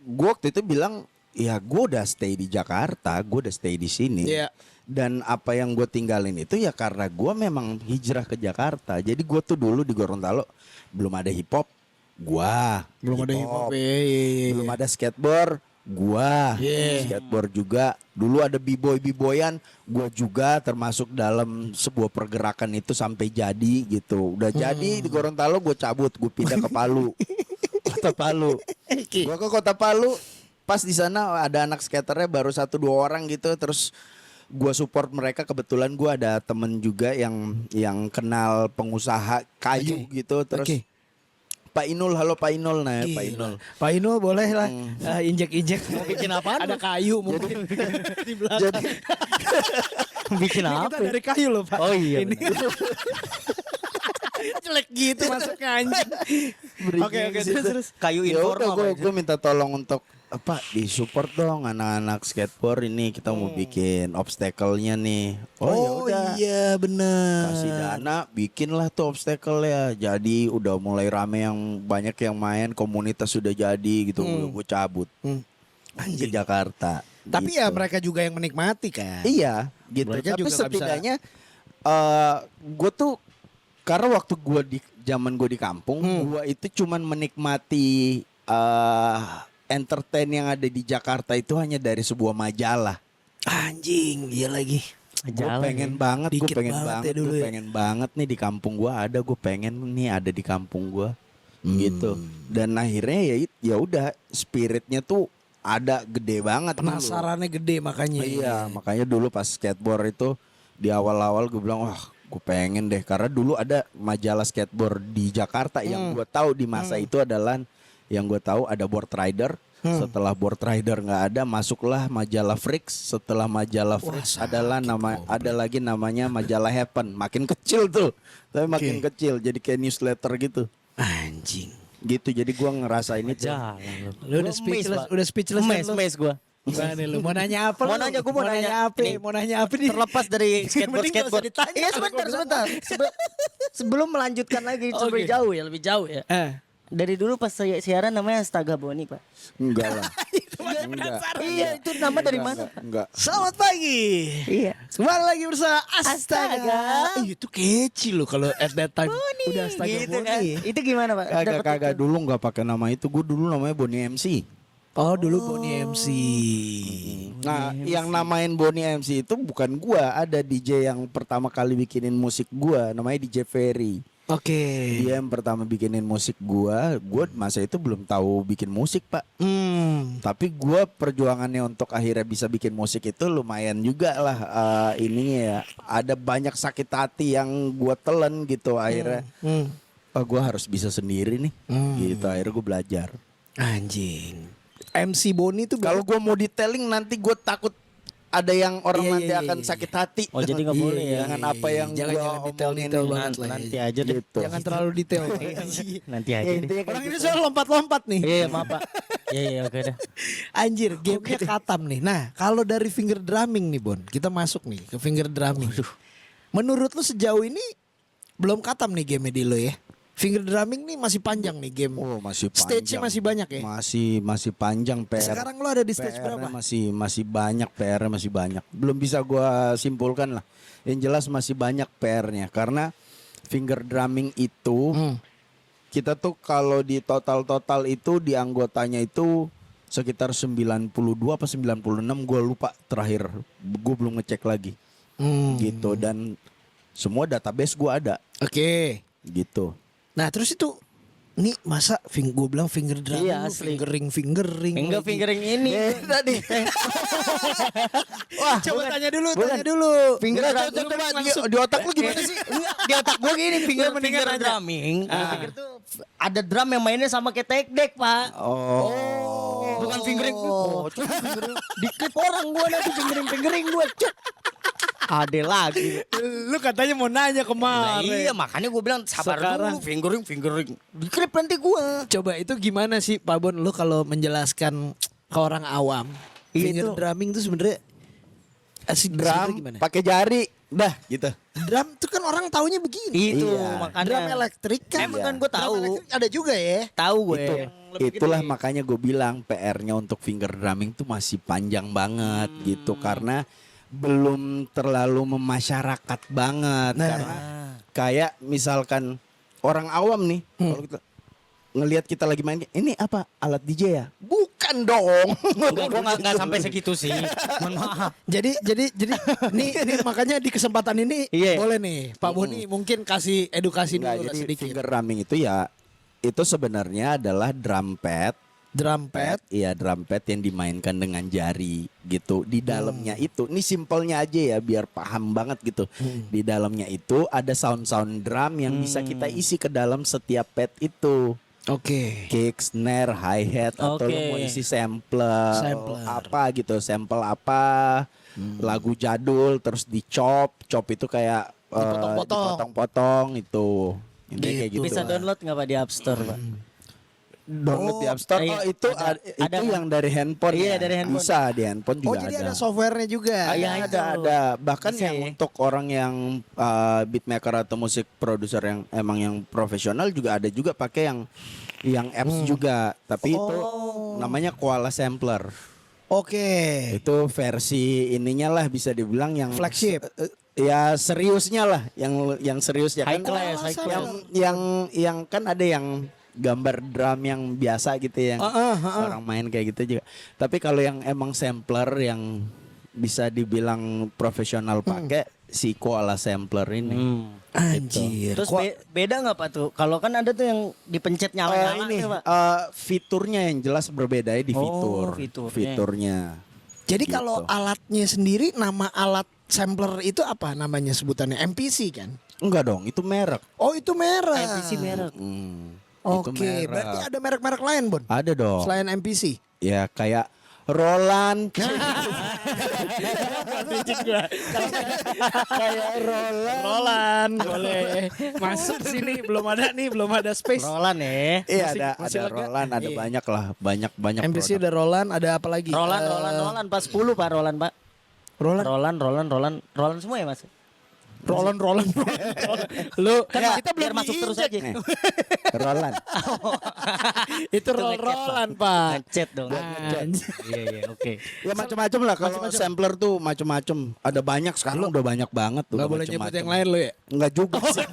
gue waktu itu bilang ya gue udah stay di Jakarta, gue udah stay di sini. Iya. Dan apa yang gue tinggalin itu ya karena gue memang hijrah ke Jakarta. Jadi gue tuh dulu di Gorontalo belum ada hip hop, Belum ada hip hop. Iya. belum ada skateboard, skateboard juga. Dulu ada b-boyan, gue juga termasuk dalam sebuah pergerakan itu sampai jadi gitu. Udah jadi di Gorontalo gue cabut, gue pindah ke Palu, kota Palu. Gue ke kota Palu, pas di sana ada anak skaternya baru 1-2 orang gitu, terus gue support mereka. Kebetulan gue ada temen juga yang kenal pengusaha kayu gitu, terus Pak Inul, halo Pak Inul, nah Pak Inul. Pak Inul boleh lah injek-injek. Mau bikin apaan? Ada kayu mungkin di belakang. Jadi Bikin Ini apa? kita dari kayu loh Pak. Oh iya. Ini jelek gitu masuknya anjing. Oke terus. Kayu ya udah informal. gue minta tolong untuk apa disupport dong anak-anak skateboard ini, kita mau bikin obstacle-nya nih. Oh, ya udah. Iya benar. Kasih dana, bikinlah tuh obstacle ya. Jadi udah mulai rame yang banyak yang main, komunitas sudah jadi gitu. Gue cabut ke Jakarta. Tapi gitu. ya mereka juga yang menikmati kan. Iya, gitu. Mereka Tapi juga nggak bisa- setidaknya gue tuh karena waktu gue di zaman gue di kampung, gue itu cuman menikmati entertain yang ada di Jakarta itu hanya dari sebuah majalah. Anjing, iya lagi. Gue pengen banget, gue Dikit pengen banget banget, ya dulu gue ya. pengen banget nih di kampung gue ada, gue pengen nih ada di kampung gue, gitu. Dan akhirnya ya udah spiritnya tuh ada gede banget. dulu. Penasarannya gede makanya. Iya, makanya dulu pas skateboard itu di awal-awal gue bilang wah gue pengen deh karena dulu ada majalah skateboard di Jakarta yang gue tahu di masa itu adalah yang gue tahu ada Board Rider. Setelah Board Rider nggak ada, masuklah majalah Freaks. Setelah majalah Freaks adalah ada lagi namanya majalah Happen. Makin kecil tuh, tapi makin kecil jadi kayak newsletter gitu. Anjing. Gitu jadi gue ngerasain itu. Lu udah speechless kan lu? Mes gue. Gimana nih lu? Mau nanya apa lu? Mau nanya, gua mau nanya. apa? Ini Mau nanya apa nih? Terlepas dari Mending nggak usah skateboard. ditanya. Iya sebentar. Sebelum melanjutkan lagi Oke. lebih jauh ya. Dari dulu pas saya siaran namanya Astaga Boni, Pak. Enggak lah. Iya, itu nama dari mana, Pak? Enggak. Selamat pagi. Iya. Kembali lagi bersama Astaga. Astaga. Itu kece loh kalau at that time udah Astaga Gitu Boni. kan. Itu gimana, Pak? Kagak dulu nggak pakai nama itu. Gue dulu namanya Boni MC. Oh dulu Boni MC. Nah, yang namain Boni MC itu bukan gua, ada DJ yang pertama kali bikinin musik gua, namanya DJ Ferry. Oke. Dia yang pertama bikinin musik gua masa itu belum tahu bikin musik, Pak. Tapi gua perjuangannya untuk akhirnya bisa bikin musik itu lumayan juga lah ininya ya. Ada banyak sakit hati yang gua telan gitu akhirnya. Gua harus bisa sendiri nih. Gitu akhirnya gua belajar. Anjing. MC Boni tuh Kalau gue mau detailing nanti gue takut ada yang orang Iya, nanti iya, akan iya. sakit hati. Oh, jadi nggak boleh ya? Dengan apa yang jangan gua detail omongin detail ini. banget lah. Nanti aja deh. Gitu. Jangan terlalu detail. Nanti aja Ya, deh. intinya kayak Orang ini gitu. soal lompat-lompat nih. Iya, maaf, Pak. Iya, oke dah. Anjir, gamenya katam nih. Nah, kalau dari finger drumming nih, Bon, kita masuk nih ke finger drumming. Menurut lu sejauh ini belum katam nih game di lo ya? Finger drumming nih masih panjang nih game. Oh, masih panjang. Stage-nya masih banyak ya? Masih panjang PR. Sekarang lo ada di stage PR-nya berapa? masih banyak, PR-nya masih banyak. Belum bisa gua simpulkan lah. Yang jelas masih banyak PR-nya karena finger drumming itu kita tuh kalau di total itu di anggotanya itu sekitar 92 apa 96 gue lupa terakhir. Gue belum ngecek lagi. Gitu dan semua database gue ada Oke. gitu. Nah, terus itu nih masa gue bilang finger drumming, Iya, lu asli. fingering. Enggak lagi. fingering ini. Tadi. Wah, coba tanya dulu. Finger Enggak, drumming. coba di otak lu gimana sih? Di otak gue gini finger drumming. Gue pikir tuh ada drum yang mainnya sama kayak tek deck, Pak. Oh. Bukan fingering. Oh, dikit orang gue nanti fingering gue. Ada lagi. Lu katanya mau nanya Nah, kemarin. iya makanya gue bilang sabar Sekarang. dulu fingering. Dikrip nanti gue. Coba itu gimana sih Pak Bon, lu kalau menjelaskan ke orang awam finger Itu. drumming itu sebenarnya sebenarnya Drum gimana? pakai jari, dah gitu. Drum itu kan orang taunya begini. Itu Iya. makanya. Drum elektrik kan. Emang kan gue Drum tahu. elektrik ada juga ya. Tahu gue. Itu yang lebih itulah gede. makanya gue bilang PR-nya untuk finger drumming tuh masih panjang banget gitu karena belum terlalu memasyarakat banget karena kayak misalkan orang awam nih kalau kita ngelihat kita lagi main ini apa alat DJ ya? Bukan dong. Enggak, gue nggak sampai segitu sih. Mohon maaf. Jadi nih makanya di kesempatan ini Iya. boleh nih Pak Boni mungkin kasih edukasi Nggak, dulu lah jadi sedikit. finger drumming itu ya itu sebenarnya adalah drum pad. Drum pad. Iya drum pad yang dimainkan dengan jari gitu. Di dalamnya itu, ini simpelnya aja ya biar paham banget gitu. Di dalamnya itu ada sound-sound drum yang bisa kita isi ke dalam setiap pad itu. Oke. Kick, snare, hi-hat atau Oke. lu mau isi sampler, Sampler. apa gitu, sample apa, lagu jadul terus dicop itu kayak Dipotong-potong. dipotong-potong itu. Intinya kayak Gitu. gitu. Bisa download nggak Pak di App Store, Pak? Download di App Store. iya. Oh itu Ada itu yang dari handphone. Iya, ya? dari handphone. Bisa di handphone Oh juga jadi ada softwarenya juga. Iya, ada bahkan Bisa yang ya? untuk orang yang beatmaker atau musik produser yang emang yang profesional juga ada juga pakai yang apps juga tapi itu namanya Koala Sampler Oke. itu versi ininya lah bisa dibilang yang Flagship. Ya seriusnya lah, yang serius ya High kan. class, high class. Yang kan ada yang gambar drum yang biasa gitu yang orang main kayak gitu juga. Tapi kalau yang emang sampler yang bisa dibilang profesional pakai si koala sampler ini. Anjir. Terus Kok- beda nggak Pak tuh? Kalau kan ada tuh yang dipencet nyala-nyala Ini tuh, Pak. fiturnya yang jelas berbeda ya di Oh, fitur. fiturnya. Fiturnya. Jadi Gitu. kalau alatnya sendiri nama alat sampler itu apa namanya sebutannya? MPC kan? Enggak dong, itu merek. Oh itu merek. MPC merek. Itu Oke, merek. berarti ada merek-merek lain, Bon? Ada dong. Selain MPC. Ya kayak Roland. Kayak Roland boleh masuk sini, belum ada space. Roland ya. Iya Masih ada lega? Roland, ada Iya. banyak lah, banyak MPC produk. ada Roland, ada apa lagi? Roland Pak 10 Pak Roland Pak. Roland semua ya Mas. Roland. Lu Kan kita biar belum masuk terus diinjak. aja. Roland. Itu Roland, Pak. Ngecet dong. Anjir. Iya, oke. Ya macam-macam lah kalau sampler tuh macam-macam. Ada banyak sekarang udah banyak banget tuh. Gak udah boleh nyebut macem-macem. yang lain lu ya? Enggak juga sih.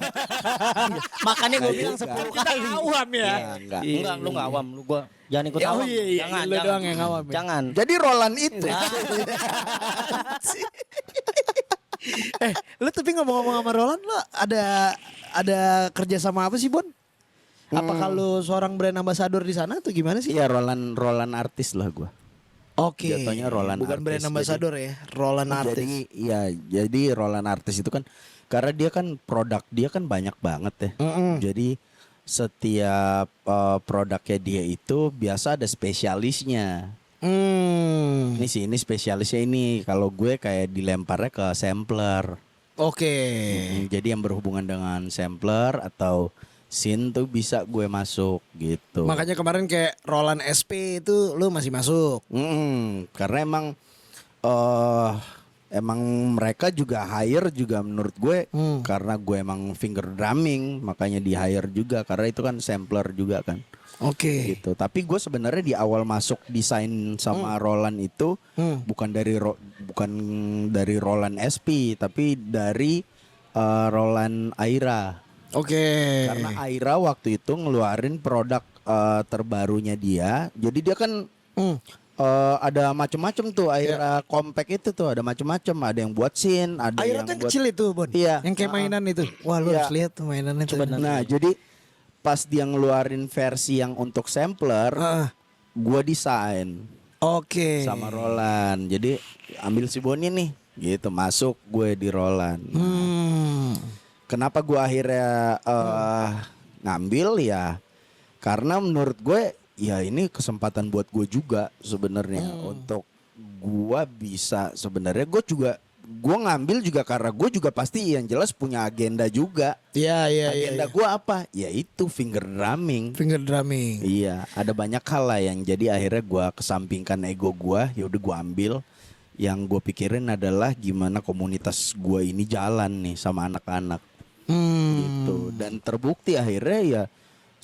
Makanya gue Nggak bilang juga. 10 Kita kali. awam ya. Iya, enggak. Enggak, lu enggak awam, lu gua jangan ikut Ya, oh awam. iya, jangan, lu doang yang awam ya. Jangan. Jadi Roland itu. Lu tapi ngomong-ngomong sama Roland lu ada kerja sama apa sih, Bon? Apakah lu seorang brand ambassador di sana atau gimana sih? Iya Roland artis lah gua. Oke. Jatuhnya Roland Bukan artis, brand ambassador ya, Roland artis. Jadi Roland artis itu kan karena dia kan produk dia kan banyak banget ya. Jadi setiap produknya dia itu biasa ada spesialisnya. Ini spesialisnya ini. Kalau gue kayak dilemparnya ke sampler. Oke. Jadi yang berhubungan dengan sampler atau scene tuh bisa gue masuk gitu. Makanya kemarin kayak Roland SP itu lu masih masuk. Karena emang mereka juga hire juga menurut gue karena gue emang finger drumming makanya di hire juga karena itu kan sampler juga kan. Oke. Gitu. Tapi gue sebenarnya di awal masuk desain sama Roland itu bukan dari Roland SP tapi dari Roland Aira. Oke. Karena Aira waktu itu ngeluarin produk terbarunya dia. Jadi dia kan ada macam-macam tuh Aira compact itu tuh ada macam-macam. Ada yang buat scene, ada Aira yang tuh yang buat kecil itu, Bon. Iya. Yang kayak mainan itu. Wah, lu Iya. harus lihat tuh mainannya tuh. Nah, jadi pas dia ngeluarin versi yang untuk sampler, gue desain Oke. sama Roland. Jadi ambil si Boni nih, gitu masuk gue di Roland. Kenapa gue akhirnya ngambil ya? Karena menurut gue ya ini kesempatan buat gue juga sebenarnya untuk gue bisa sebenarnya gue ngambil juga karena gue juga pasti yang jelas punya agenda juga. Iya. Agenda gue apa? Ya itu finger drumming. Finger drumming. Iya, ada banyak hal lah yang jadi akhirnya gue kesampingkan ego gue. Ya udah gue ambil. Yang gue pikirin adalah gimana komunitas gue ini jalan nih sama anak-anak. Gitu. Dan terbukti akhirnya ya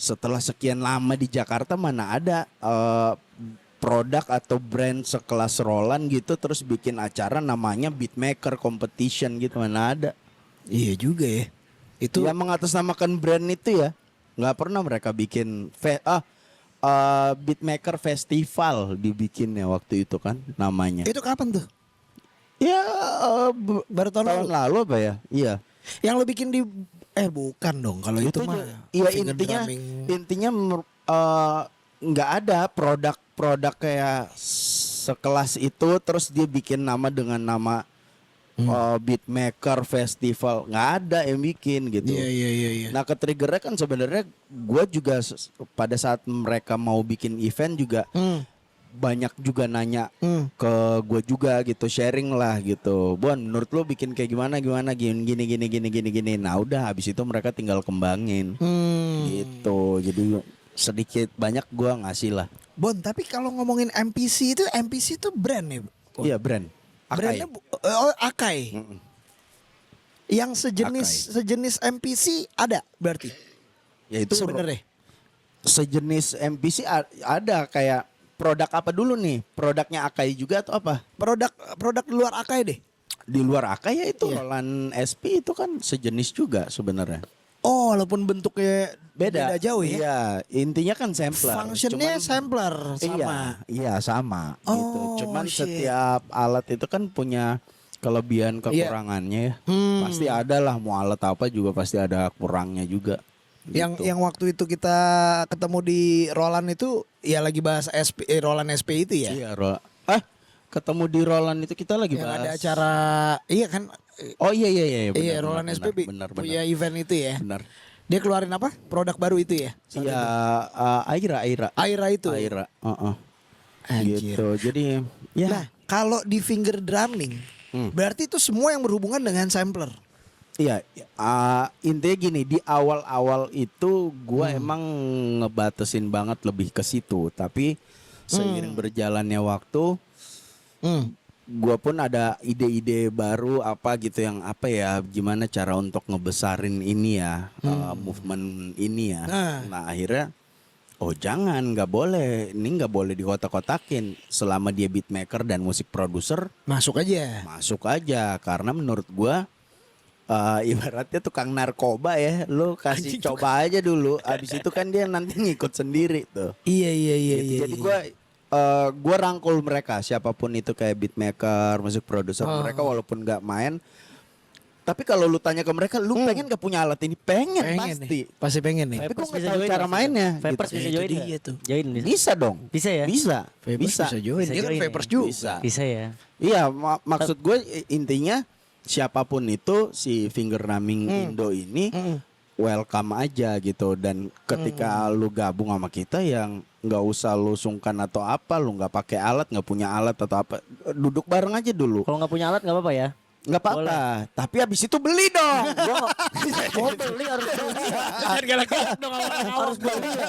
setelah sekian lama di Jakarta mana ada produk atau brand sekelas Roland gitu terus bikin acara namanya Beatmaker Competition gitu mana ada. Iya juga ya. Itu Yang mengatasnamakan brand itu ya nggak pernah mereka bikin Beatmaker Festival dibikinnya waktu itu kan namanya. itu kapan tuh? Ya Baru tahun lalu. lalu apa ya? Iya. Yang lo bikin di bukan dong kalau itu mah. Iya finger drumming. intinya nggak ada produk kayak sekelas itu terus dia bikin nama dengan nama Beatmaker Festival nggak ada yang bikin gitu. Iya. Nah ke-triggernya kan sebenarnya gue juga pada saat mereka mau bikin event juga banyak juga nanya ke gue juga gitu sharing lah gitu. Bon menurut lo bikin kayak gimana gini. Nah udah habis itu mereka tinggal kembangin gitu. Jadi sedikit banyak gue ngasih lah. Bon, tapi kalau ngomongin MPC itu brand ya? Bon? Iya brand. Brandnya Akai. Yang sejenis MPC ada berarti. Ya itu Sebenarnya. sejenis MPC ada kayak produk apa dulu nih? Produknya Akai juga atau apa? Produk di luar Akai deh. di luar Akai ya itu Iya. Roland SP itu kan sejenis juga sebenarnya. Oh, walaupun bentuknya beda jauh ya. Iya, intinya kan sampler. Functionnya Cuman- sampler sama. Iya sama Oh, gitu. Cuman shit. setiap alat itu kan punya kelebihan kekurangannya ya. Pasti ada lah, mau alat apa juga pasti ada kurangnya juga. Gitu. Yang waktu itu kita ketemu di Roland itu ya lagi bahas Roland SP itu ya. Iya, ketemu di Roland itu kita lagi Yang bahas. ada acara iya kan. Oh iya Iya, benar, Roland benar, SP benar, punya event itu ya. benar. Dia keluarin apa? Produk baru itu ya. Iya, Aira. Aira itu. Aira, Anjir. gitu. Jadi ya Nah, kalau di finger drumming, berarti itu semua yang berhubungan dengan sampler. iya, intinya gini, di awal-awal itu gua emang ngebatasin banget lebih ke situ, tapi seiring berjalannya waktu gua pun ada ide-ide baru apa gitu yang apa ya, gimana cara untuk ngebesarin ini ya, movement ini ya. Nah akhirnya oh jangan, nggak boleh, ini nggak boleh dikotak-kotakin. Selama dia beatmaker dan musik produser, Masuk aja. masuk aja. Karena menurut gua ibaratnya tukang narkoba ya, lu kasih coba aja dulu. Abis itu kan dia nanti ngikut sendiri tuh. Iya. Gitu. Jadi gua rangkul mereka, siapapun itu kayak beatmaker, musik produser, mereka walaupun nggak main. Tapi kalau lu tanya ke mereka, lu pengen gak punya alat ini? Pengen pasti. nih. Pasti pengen nih. Tapi gua Vapers nggak bisa tahu join cara nggak? mainnya. Vapers gitu. bisa Itu join dia nggak? tuh. Join bisa. Bisa dong. Bisa ya? Bisa. Vapers bisa join. Bisa Dia kan join ya? Vapers juga. Bisa. Bisa ya. Iya, maksud gue intinya siapapun itu si finger drumming Indo ini welcome aja gitu, dan ketika lu gabung sama kita yang nggak usah lu sungkan atau apa, lu nggak pakai alat, nggak punya alat atau apa, duduk bareng aja dulu. Kalau nggak punya alat nggak apa-apa ya. Nggak apa-apa, tapi habis itu beli dong. Oh beli harus beli. Harus beli ya.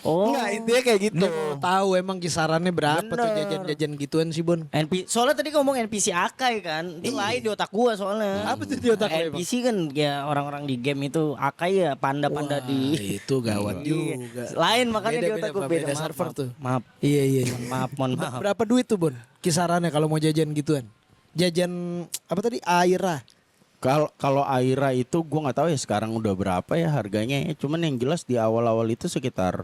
Oh. Nggak, intinya kayak gitu. Dia mau tahu emang kisarannya berapa tuh Bener. jajan-jajan gituan sih, Bon. Soalnya tadi ngomong NPC Akai kan. Itu lain di otak gua soalnya. Apa tuh di otak lu, emang? NPC kan ya orang-orang di game itu Akai ya panda-panda di Itu gawat Iya. juga. Lain makanya di Beda, otak gua beda, beda. beda Maaf, server maaf. tuh. Maaf. Iya. Mohon maaf. Berapa duit tuh, Bon? Kisarannya kalau mau jajan gituan. Jajan apa tadi? Aira. Kalau Aira itu gue nggak tahu ya sekarang udah berapa ya harganya ya. Cuman yang jelas di awal-awal itu sekitar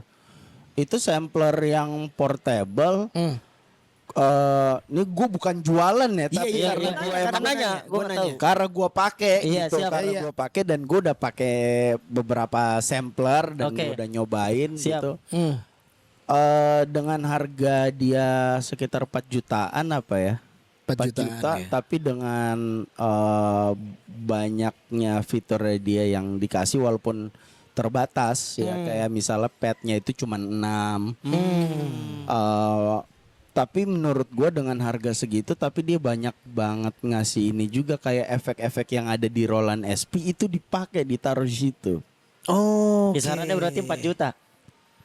itu sampler yang portable. Ini gue bukan jualan ya, tapi iya, karena iya. gue Karena emang nanya, gua nggak tahu. karena gue pakai Iya, gitu, siap. karena Iya. gue pakai dan gue udah pakai beberapa sampler dan Oke. gue udah nyobain Siap. gitu. Dengan harga dia sekitar 4 jutaan apa ya? 4 juta, jutaan, ya. tapi dengan banyaknya fiturnya dia yang dikasih walaupun terbatas ya, kayak misalnya padnya itu cuma 6. Tapi menurut gue dengan harga segitu, tapi dia banyak banget ngasih ini juga kayak efek-efek yang ada di Roland SP itu dipakai, ditaruh di situ. Oh. Kisarannya berarti 4 juta.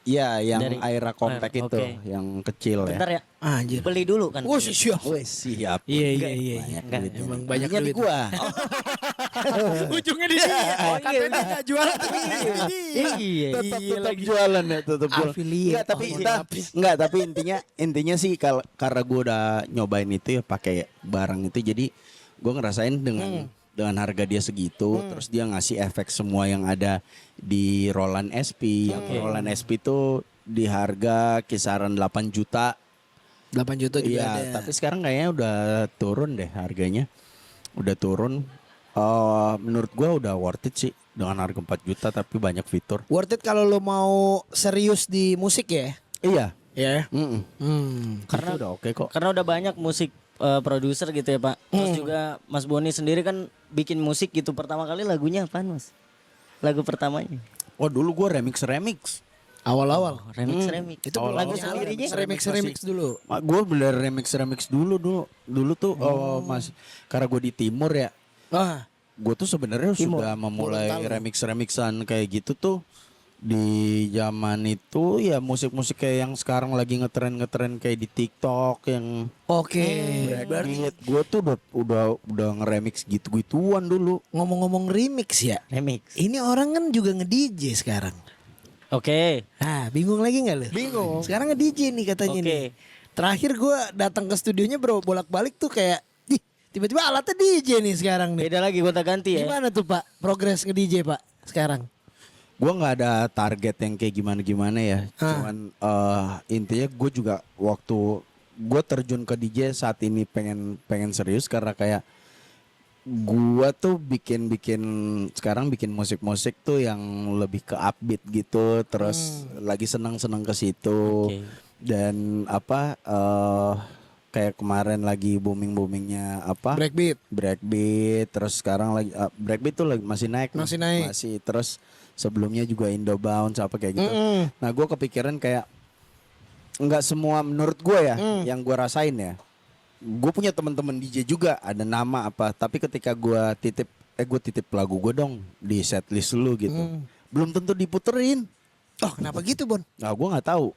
Ya, yang Dari Aira Compact Aira, itu, oke. yang kecil Bentar ya. ya. Anjir. Beli dulu kan. Oh, siap. Wes, siap. Iya. Enggak. Emang banyak Belinya di duit. gua. Ujungnya di sini. Oh, Katanya iya. dia nggak jualan tapi Iya. tetap jualan ya, tetap jualan. Affiliate. Enggak, tapi tapi intinya sih karena gue udah nyobain itu ya pakai barang itu, jadi gue ngerasain dengan harga dia segitu, terus dia ngasih efek semua yang ada di Roland SP. Yang Roland SP itu di harga kisaran 8 juta. 8 juta juga Iya, ada. tapi sekarang kayaknya udah turun deh harganya. Udah turun. Menurut gua udah worth it sih dengan harga 4 juta tapi banyak fitur. Worth it kalau lo mau serius di musik ya. Iya. Ya. Karena Itu udah oke kok. Karena udah banyak musik produser gitu ya Pak. Terus juga Mas Boni sendiri kan bikin musik gitu. Pertama kali lagunya apaan Mas? Lagu pertamanya? Oh dulu gua remix. Awal-awal. Remix. Itu Awal-awal lagu sih sendirinya? remix dulu. Gue bener remix dulu. Dulu tuh mas, karena gue di timur ya. Wah, Gue tuh sebenarnya Timur. sudah memulai Gorontalo. remixan kayak gitu tuh di zaman itu ya, musik-musik kayak yang sekarang lagi ngetren kayak di TikTok yang oke. Berarti gue tuh udah nge-remix gitu-gituan dulu. Ngomong-ngomong remix ya. Remix. Ini orang kan juga nge-DJ sekarang. Oke. Ah, bingung lagi nggak lo? Bingung. Sekarang nge-DJ nih katanya Oke. nih. Terakhir gue datang ke studionya bro, bolak-balik tuh kayak, ih Tiba-tiba alatnya DJ nih sekarang nih. Beda lagi gonta ganti ya. Gimana tuh Pak progres nge-DJ Pak sekarang? Gue nggak ada target yang kayak gimana ya. Cuman intinya gue juga waktu gue terjun ke DJ saat ini pengen serius karena kayak gue tuh bikin musik tuh yang lebih ke upbeat gitu, terus lagi seneng ke situ. Oke. Dan kayak kemarin lagi boomingnya breakbeat, terus sekarang lagi breakbeat tuh lagi masih naik terus sebelumnya juga Indobounce apa kayak gitu. Nah gue kepikiran kayak nggak semua menurut gue ya yang gue rasain ya. Gue punya teman-teman DJ juga ada nama apa, tapi ketika gue titip lagu gue dong di setlist lu gitu, belum tentu diputerin. Oh kenapa gitu Bon? Nah gue nggak tahu.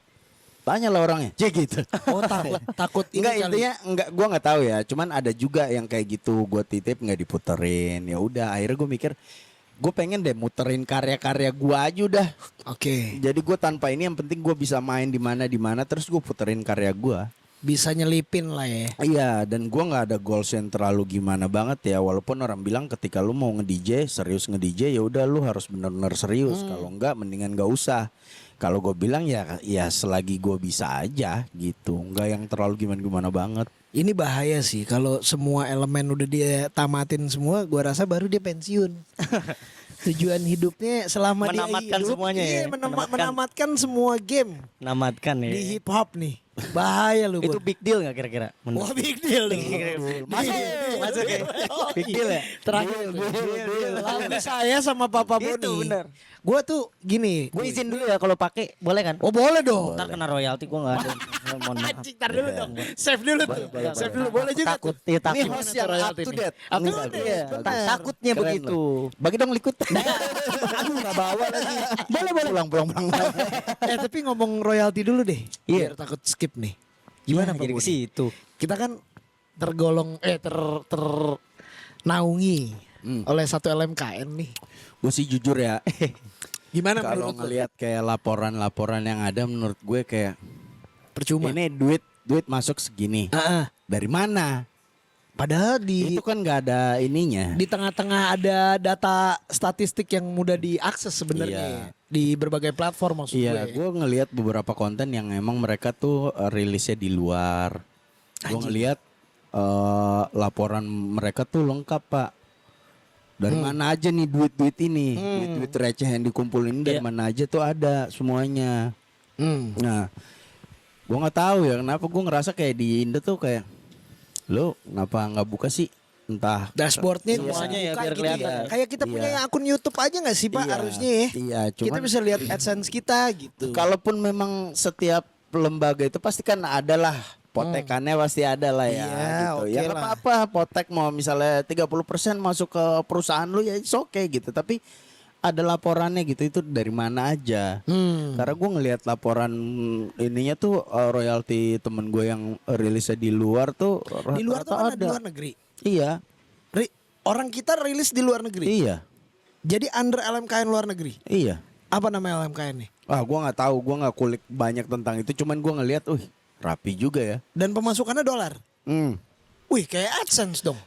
Tanya lah orangnya, gitu. Oh takut ini Enggak, kali. intinya gue nggak tahu ya. Cuman ada juga yang kayak gitu, gue titip nggak diputerin. Ya udah, akhirnya gue mikir, gue pengen deh muterin karya-karya gue aja udah. Oke. Jadi gue tanpa ini yang penting gue bisa main di mana terus gue puterin karya gue. Bisa nyelipin lah ya. Iya, dan gue nggak ada goals yang terlalu gimana banget ya. Walaupun orang bilang ketika lu mau nge-DJ, serius nge-DJ ya udah lu harus benar-benar serius. Kalau enggak mendingan gak usah. Kalau gue bilang ya selagi gue bisa aja gitu. Nggak yang terlalu gimana-gimana banget. Ini bahaya sih kalau semua elemen udah dia tamatin semua, gua rasa baru dia pensiun. Tujuan hidupnya selama Menamatkan dia hidup, semuanya iya, ya? menamatkan semua game Namatkan ya. di hip hop nih. Bahaya lu. Itu Bon. big deal gak kira-kira? Wah big deal nih. Masuk ya? Big deal ya? Terakhir lagu saya sama Papa Boni. Itu bener. Gua tuh gini. Gue izin dulu ya kalau pakai, boleh kan? Oh boleh dong. Ntar kena royalti gue gak ada. Mohon maaf. Anjing, tar dulu dong. Save dulu tuh. Save dulu boleh juga. Takut, tuh. iya Ini takut. host yang up to date. Up to Enggak, date, iya. benar. Takutnya Keren begitu. Bagi dong likut. Aduh nggak bawa lagi. Boleh. Pulang. Tapi ngomong royalti dulu deh. Iya. Biar takut skip nih. Gimana Pak jadi Boni? ke situ? Kita kan tergolong ternaungi oleh satu LMKN nih. Gue sih jujur ya. Gimana Kalau menurut lo? ngelihat kayak laporan yang ada menurut gue kayak Percuma. ini duit masuk segini. Dari mana? Padahal di Itu kan nggak ada ininya. tengah-tengah ada data statistik yang mudah diakses sebenarnya Iya. di berbagai platform maksud Iya, gue. gue ngelihat beberapa konten yang emang mereka tuh rilisnya di luar. Gue ngelihat laporan mereka tuh lengkap Pak. Dari mana aja nih duit-duit ini, duit-duit receh yang dikumpulin dari Iya. mana aja tuh ada semuanya. Nah, gue nggak tahu ya kenapa gue ngerasa kayak di Indo tuh kayak, lo kenapa nggak buka sih? Entah Dashboardnya Semuanya ya, buka biar gitu kelihatan. Kayak kita punya akun YouTube aja nggak sih Pak Iya, harusnya ya? iya, Kita cuman- bisa lihat AdSense kita gitu. Kalaupun memang setiap lembaga itu pasti kan ada lah potekannya pasti ada lah ya Iya, gitu. oke Ya nggak lah. apa-apa potek mau misalnya 30% masuk ke perusahaan lu ya it's okay gitu. Tapi ada laporannya gitu itu dari mana aja. Karena gue ngelihat laporan ininya tuh royalti temen gue yang rilisnya di luar tuh Di luar tuh rata-rata mana? Di luar negeri. Iya, Orang kita rilis di luar negeri. iya, Jadi under LMKN luar negeri. iya. Apa nama LMKN nih? Gue nggak tahu, gue nggak kulik banyak tentang itu. Cuman gue ngelihat, rapi juga ya. Dan pemasukannya dolar. Wih kayak AdSense dong.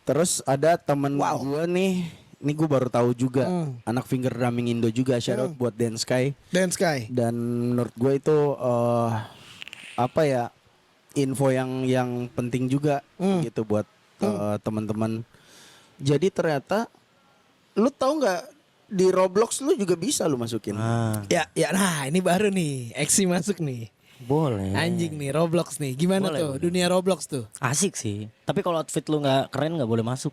Terus ada temen gue nih, ini gue baru tahu juga, anak finger drumming Indo juga, shout out buat Dance Sky. Dance Sky. Dan menurut gue itu info yang penting juga gitu buat teman-teman. Jadi ternyata, lu tahu nggak di Roblox lu juga bisa lu masukin. Ya, nah ini baru nih. Eksi masuk nih. Boleh. Anjing nih Roblox nih. Gimana Boleh, tuh boleh. dunia Roblox tuh? Asik sih. Tapi kalau outfit lu nggak keren nggak boleh masuk.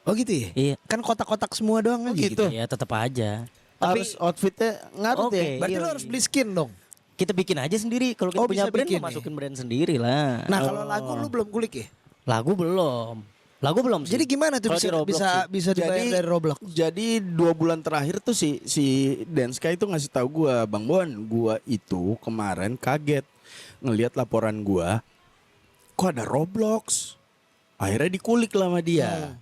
Oh gitu ya? Iya. Kan kotak-kotak semua doang aja gitu. Ya tetap aja. Harus outfitnya ngaruh Oke. ya. Berarti Iya, lu harus beli skin dong. Kita bikin aja sendiri. Kalau kita Oh, punya bisa brand, bikin mau ya? masukin brand sendiri lah. Nah kalau lagu lu belum kulik ya? Lagu belum. Lagu belum sih. Jadi gimana tuh Kalau bisa di Roblox bisa sih. bisa dibayar dari Roblox? Jadi 2 bulan terakhir tuh si Dance Sky itu ngasih tahu gua, Bang Bon, gua itu kemarin kaget ngelihat laporan gua, kok ada Roblox. Akhirnya dikulik lah sama dia.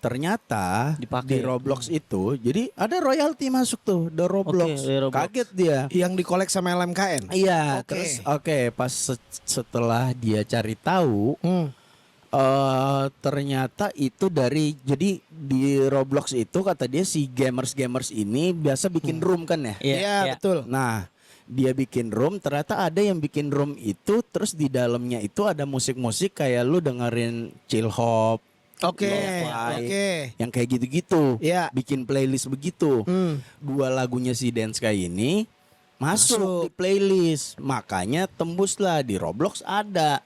Ternyata Dipakai. di Roblox itu, jadi ada royalti masuk tuh, the Roblox. Oke, di Roblox. Kaget dia. Yang dikolek sama LMKN? Iya, Oke. terus pas setelah dia cari tahu, Ternyata itu jadi di Roblox itu kata dia si gamers ini biasa bikin room kan ya. Iya, betul. Nah, dia bikin room, ternyata ada yang bikin room itu terus di dalamnya itu ada musik-musik kayak lu dengerin chill hop, Oke, lo-fi, oke. yang kayak gitu-gitu. Iya. Bikin playlist begitu. Hmm. 2 lagunya si Dance kayak ini masuk Masuk. di playlist. Makanya tembuslah di Roblox ada.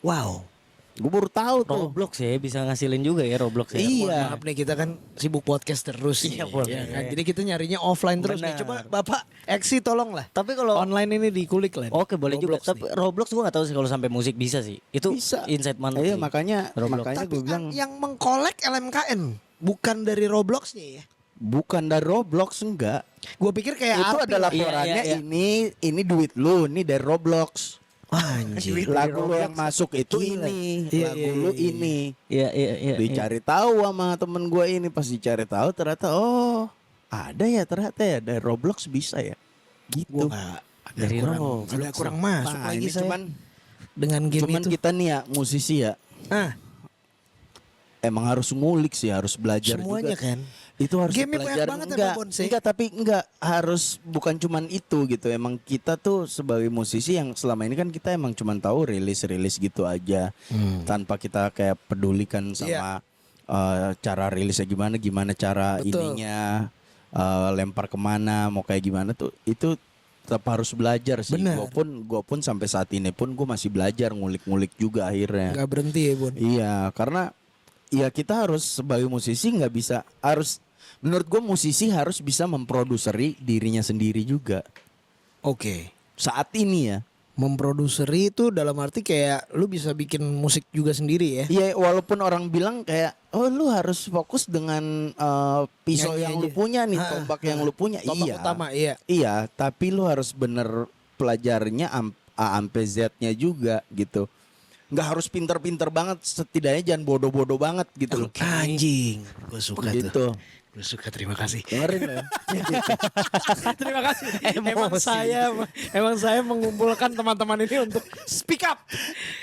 Wow. Gue baru tahu tuh. Roblox ya bisa ngasilin juga ya Roblox ya. Iya. Mohon maaf nih kita kan sibuk podcast terus. Iya, nih, boleh. ya kan? Jadi kita nyarinya offline terus nih. Benar. Coba Bapak Eksi tolong lah. Tapi kalau Online ini dikulik lah. Oke boleh juga. Roblox Tapi nih. Roblox gua gak tahu sih kalau sampai musik bisa sih. Itu Bisa. insight mantap Iya sih. makanya Roblox. makanya Tapi gue kan bilang yang mengkolek LMKN bukan dari Robloxnya ya. bukan dari Roblox enggak. Gue pikir kayak Itu API ada lah. laporannya Iya, iya. ini duit lu, ini dari Roblox. Anjir. Lagu lu yang masuk itu Gila. ini, Iya, lagu iya, lu iya. ini. Iya iya iya. Dicari tahu sama temen gue ini, pas dicari tahu ternyata oh ada ya ternyata ya dari Roblox bisa ya. Gitu. Gua Dari Roblox. agak kurang masuk Nah, lagi ini saya cuman dengan game cuman itu. kita nih ya musisi ya Ah, emang harus ngulik sih, harus belajar semuanya juga. kan. Itu harus Game-nya banyak belajar banget ya, enggak, Bang Bonse? enggak tapi enggak harus bukan cuman itu gitu. Emang kita tuh sebagai musisi yang selama ini kan kita emang cuman tahu rilis gitu aja. Tanpa kita kayak pedulikan sama cara rilisnya gimana cara Betul. ininya lempar kemana mau kayak gimana tuh itu tetap harus belajar sih. Benar. Gue pun sampai saat ini pun gue masih belajar ngulik-ngulik juga akhirnya. Gak berhenti ya Bun. Iya, karena ya kita harus sebagai musisi nggak bisa menurut gue musisi harus bisa memproduseri dirinya sendiri juga Oke. saat ini ya. Memproduseri itu dalam arti kayak lu bisa bikin musik juga sendiri ya. Iya, walaupun orang bilang kayak oh lu harus fokus dengan pisau Nyanyi yang aja. lu punya nih, Ha, tombak yang lu punya. Tombak Iya. utama iya. Iya, tapi lu harus bener pelajarnya A sampai Z-nya juga gitu. Nggak harus pinter-pinter banget, setidaknya jangan bodoh-bodoh banget gitu loh. Anjing. Gue suka tuh. Gitu. Gue suka, terima kasih. Dengerin lo ya. Terima kasih. Emang saya mengumpulkan teman-teman ini untuk speak up.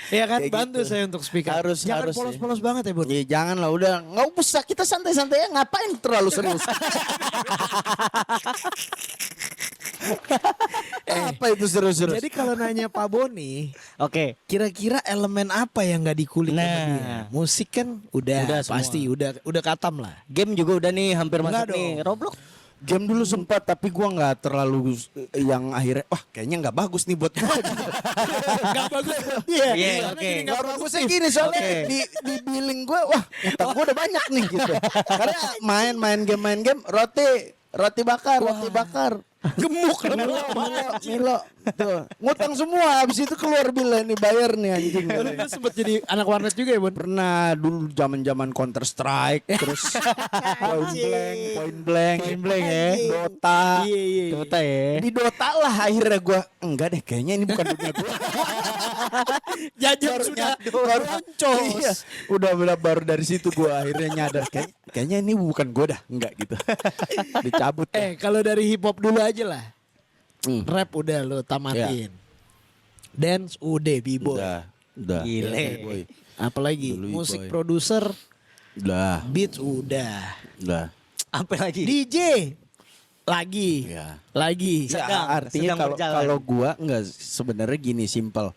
Ya kan, Kayak bantu gitu. saya untuk speak up. Harus Jangan ya. polos-polos banget ya, Bun. Ya jangan lah, udah nggak usah, kita santai-santai ya, ngapain terlalu serius. Apa itu serius-serius? Jadi kalau nanya Pak Boni, Oke. kira-kira elemen apa yang nggak dikulik sama Nah. dia? Musik kan udah, Udah semua. pasti udah katam lah. Game juga udah nih hampir Enggak masuk nih. dong. Roblox. Game dulu sempat, tapi gua nggak terlalu yang akhirnya wah kayaknya nggak bagus nih buat gua. Gak bagus. Iya. Iya, Karena oke. jadi nggak Gak bagusnya gini soalnya Oke. di billing gue wah utang gue udah banyak nih gitu. Karena main game roti bakar. gemuk Milo tuh ngutang semua, habis itu keluar bilang nih bayar nih anjing. Lu sempet jadi anak warnet juga ya, Bun? Pernah dulu zaman Counter Strike, terus Point Blank ya, Dota. Iya, iya. Dota ya. Di Dota lah akhirnya gue enggak deh, kayaknya ini bukan dunia gue. Jajan sudah baru boncos. Iya, udah baru dari situ gue akhirnya nyadar kayaknya ini bukan gue dah, enggak gitu. Dicabut. Kalau dari hip hop dulu aja lah. Hmm. Rap udah lo tamatin. Dance udah, B-boy. Udah. Gile. Iya, boy. Apalagi Dulu musik B-boy. produser, Udah. beats udah. Apa lagi? DJ lagi. Iya. Lagi. Ya, Sedang artinya berjalan. kalau gua enggak, sebenarnya gini simpel.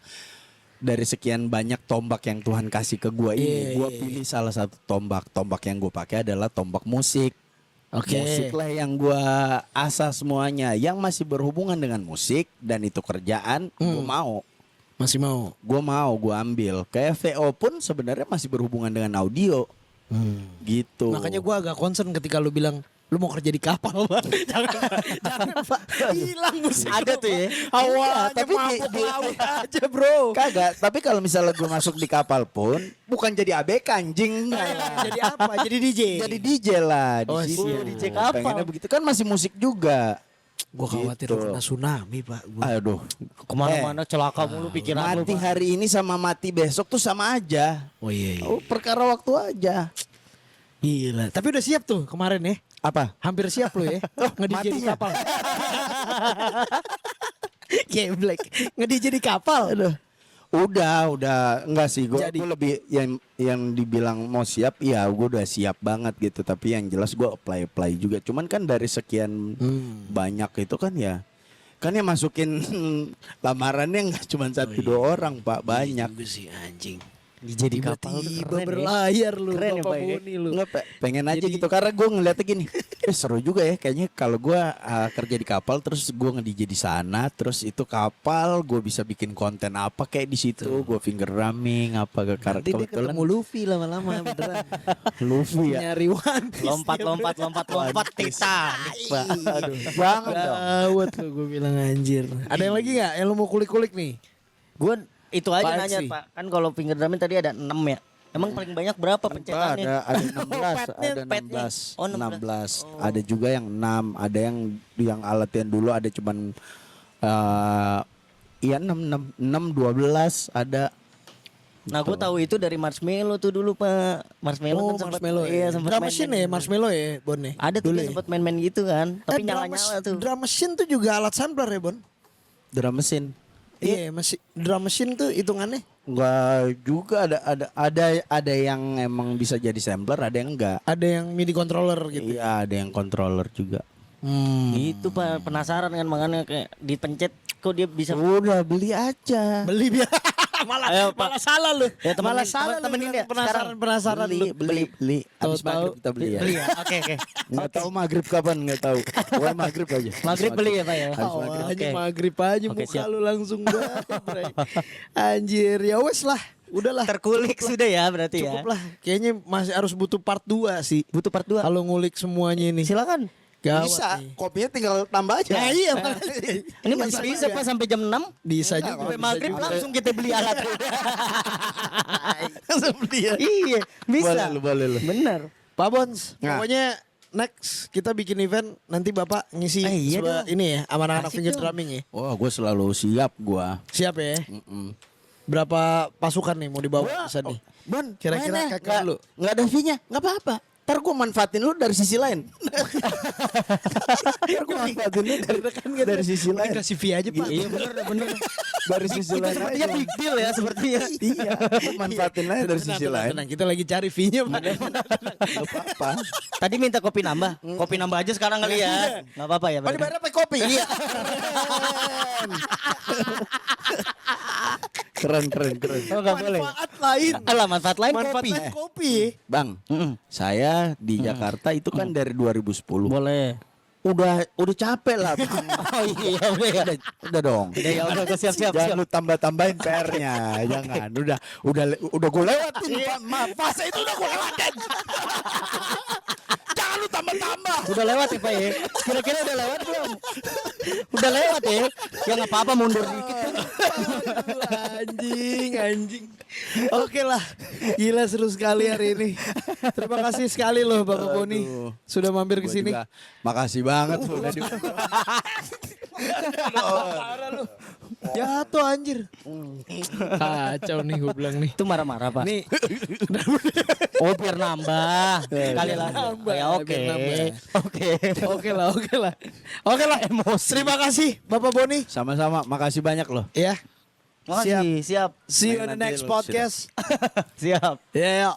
Dari sekian banyak tombak yang Tuhan kasih ke gua ini, Iya, gua iya, pilih salah satu tombak. Tombak yang gua pakai adalah tombak musik. Oke. Musik lah yang gua asah semuanya, yang masih berhubungan dengan musik dan itu kerjaan, gua mau. Masih mau. Gua ambil. Kayak VO pun sebenarnya masih berhubungan dengan audio. Gitu. Makanya gua agak concern ketika lu bilang lu mau kerja di kapal, Pak. jangan Pak. Hilang musik. Ada lu, tuh ya. Pak. Awalnya Iya, tapi mabuk di- laut aja, Bro. Kagak, tapi kalau misalnya gue masuk di kapal pun bukan jadi ABK anjing. Jadi apa? Jadi DJ. Jadi DJ lah di Oh, situ. siap. DJ kapal. Pengennya begitu kan, masih musik juga. Gua khawatir Gitu. kena tsunami, Pak. Gua. Aduh. Kemana-mana celaka mulu pikiran lu. Mati Pak. hari ini sama mati besok tuh sama aja. Oh iya, iya. Oh, perkara waktu aja. Gila. Tapi udah siap tuh kemarin ya. Apa? Hampir siap lu ya. Nge-DJ di matinya. kapal. Geblek. Nge-DJ di kapal. Aduh. Udah enggak sih gue Jadi. lebih yang dibilang mau siap, ya gue udah siap banget gitu. Tapi yang jelas gue apply juga. Cuman kan dari sekian banyak itu kan ya, kan yang masukin lamarannya nggak cuma satu dua orang Pak, banyak. Juga sih anjing. Jadi kapal tuh Tiba keren ya. berlayar lu, Keren ya, Bapak Pak, ya? Boni lu. Nggak, pengen aja gitu karena gue ngeliatnya gini, seru juga ya kayaknya kalau gue kerja di kapal terus gue nge-DJ di sana, terus itu kapal gue bisa bikin konten apa kayak di situ, gue finger drumming apa ke Nanti dia kebetulan ketemu Luffy lama-lama beneran. Luffy ya. Nyari One Piece. Lompat Titanic, Pak. Aduh, banget dong. Gawat lu gue bilang anjir. Ada yang lagi nggak yang lu mau kulik-kulik nih? Gue itu aja Pak nanya Eksi. Pak. Kan kalau finger drumming tadi ada 6 ya. Emang paling banyak berapa pencetannya? Ada 16, Petnya, ada petnya. 16, Oh, 16. Ada juga yang 6, ada yang alat yang dulu ada cuman iya 6 12 ada. Nah, gue tahu itu dari Marshmello tuh dulu Pak. Marshmello Oh, kan sempat Marshmello iya, ya. sempat Drum main-main machine ya, gitu. Marshmello ya, Bon ya. Ada tuh Dulu dia ya. sempat main-main gitu kan. Tapi drum nyala-nyala tuh. Drum machine tuh juga alat sampler ya, Bon? Drum mesin. Iya, masih drum machine tuh hitungannya. Enggak juga ada yang emang bisa jadi sampler, ada yang enggak. Ada yang MIDI controller gitu. Iya, ada yang controller juga. Itu Pak, penasaran kan makanya kayak dipencet kok dia bisa. Udah beli aja. Beli biar malah Ayo, Pak. malah salah lu. Ya, temenin- malah salah temenin lu. dia. Penasaran lu. Beli. Habis Tahu-tahu maghrib kita beli ya. Beli ya. Oke. Nggak tahu maghrib kapan, nggak tahu. Pokoknya maghrib aja. Maghrib beli ya Pak ya. Habis Oh, maghrib. hanya Oke. maghrib aja Oke, muka siap. lu langsung banget, Bray. Anjir, ya wes lah. Udahlah. Terkulik sudah ya berarti ya. Cukup lah. Kayaknya masih harus butuh part 2 sih. Butuh part 2. Kalau ngulik semuanya ini. Silakan. Gawat Bisa, nih. kopinya tinggal tambah aja. Nah, iya, Ini masih bisa Pak sampai jam 6. bisa juga. Sampai bisa maghrib juga. langsung kita beli alat. Langsung beli ya. Iya, bisa. Boleh lu. Bener. Pak Bons, Nah. pokoknya next kita bikin event nanti Bapak ngisi Iya sebuah dong. ini ya sama anak-anak Asik finger dong. drumming ya. Wah, gue selalu siap gua. Siap ya. Berapa pasukan nih mau dibawa ke nih? Bon, Kira-kira mana? kakak Nggak- lu. nggak ada fee-nya, nggak apa-apa. Ntar gue manfaatin lu dari sisi lain. Ntar gue manfaatin lu dari sisi lain. Kasih fee aja Pak. Iya bener. Dari sisi lain. Sepertinya aja. big deal ya sepertinya. Iya, manfaatin aja dari sisi lain. Tenang, kita lagi cari fee-nya Pak. Nggak apa-apa. Tadi minta kopi nambah. Kopi nambah aja sekarang kali ya. Enggak apa-apa ya. Oh, dibayar pakai kopi. Iya. Keren. Oh, enggak boleh. Manfaat lain. Alah, manfaat lain Manfaat kopi. lain kopi. Bang, saya di Jakarta itu kan dari 2010. Boleh. Udah capek lah, Bang. Oh iya, Udah dong. ya udah siap. Jangan lu tambah-tambahin PR-nya, jangan. Udah gue lewatin. Fase itu udah gue lewatin. Jangan lu tambah-tambah. Udah lewat ya Pak ya. Kira-kira udah lewat belum? Udah lewat ya. Ya nggak apa-apa mundur dikit kan. Anjing. Oke lah. Gila seru sekali hari ini. Terima kasih sekali loh Bapak Boni sudah mampir ke Gua sini. juga makasih banget lu udah Jatuh anjir. Kacau nih gue bilang nih. Itu marah-marah Pak. Nih, Oh biar nambah. Sekali lagi. nambah, Ya oke. biar nambah. Oke. oke lah. Emosi. Terima kasih Bapak Boni. Sama-sama, makasih banyak loh. Ya. Makasih. Siap. See you on the Nanti next lu podcast. Siap. Yeah.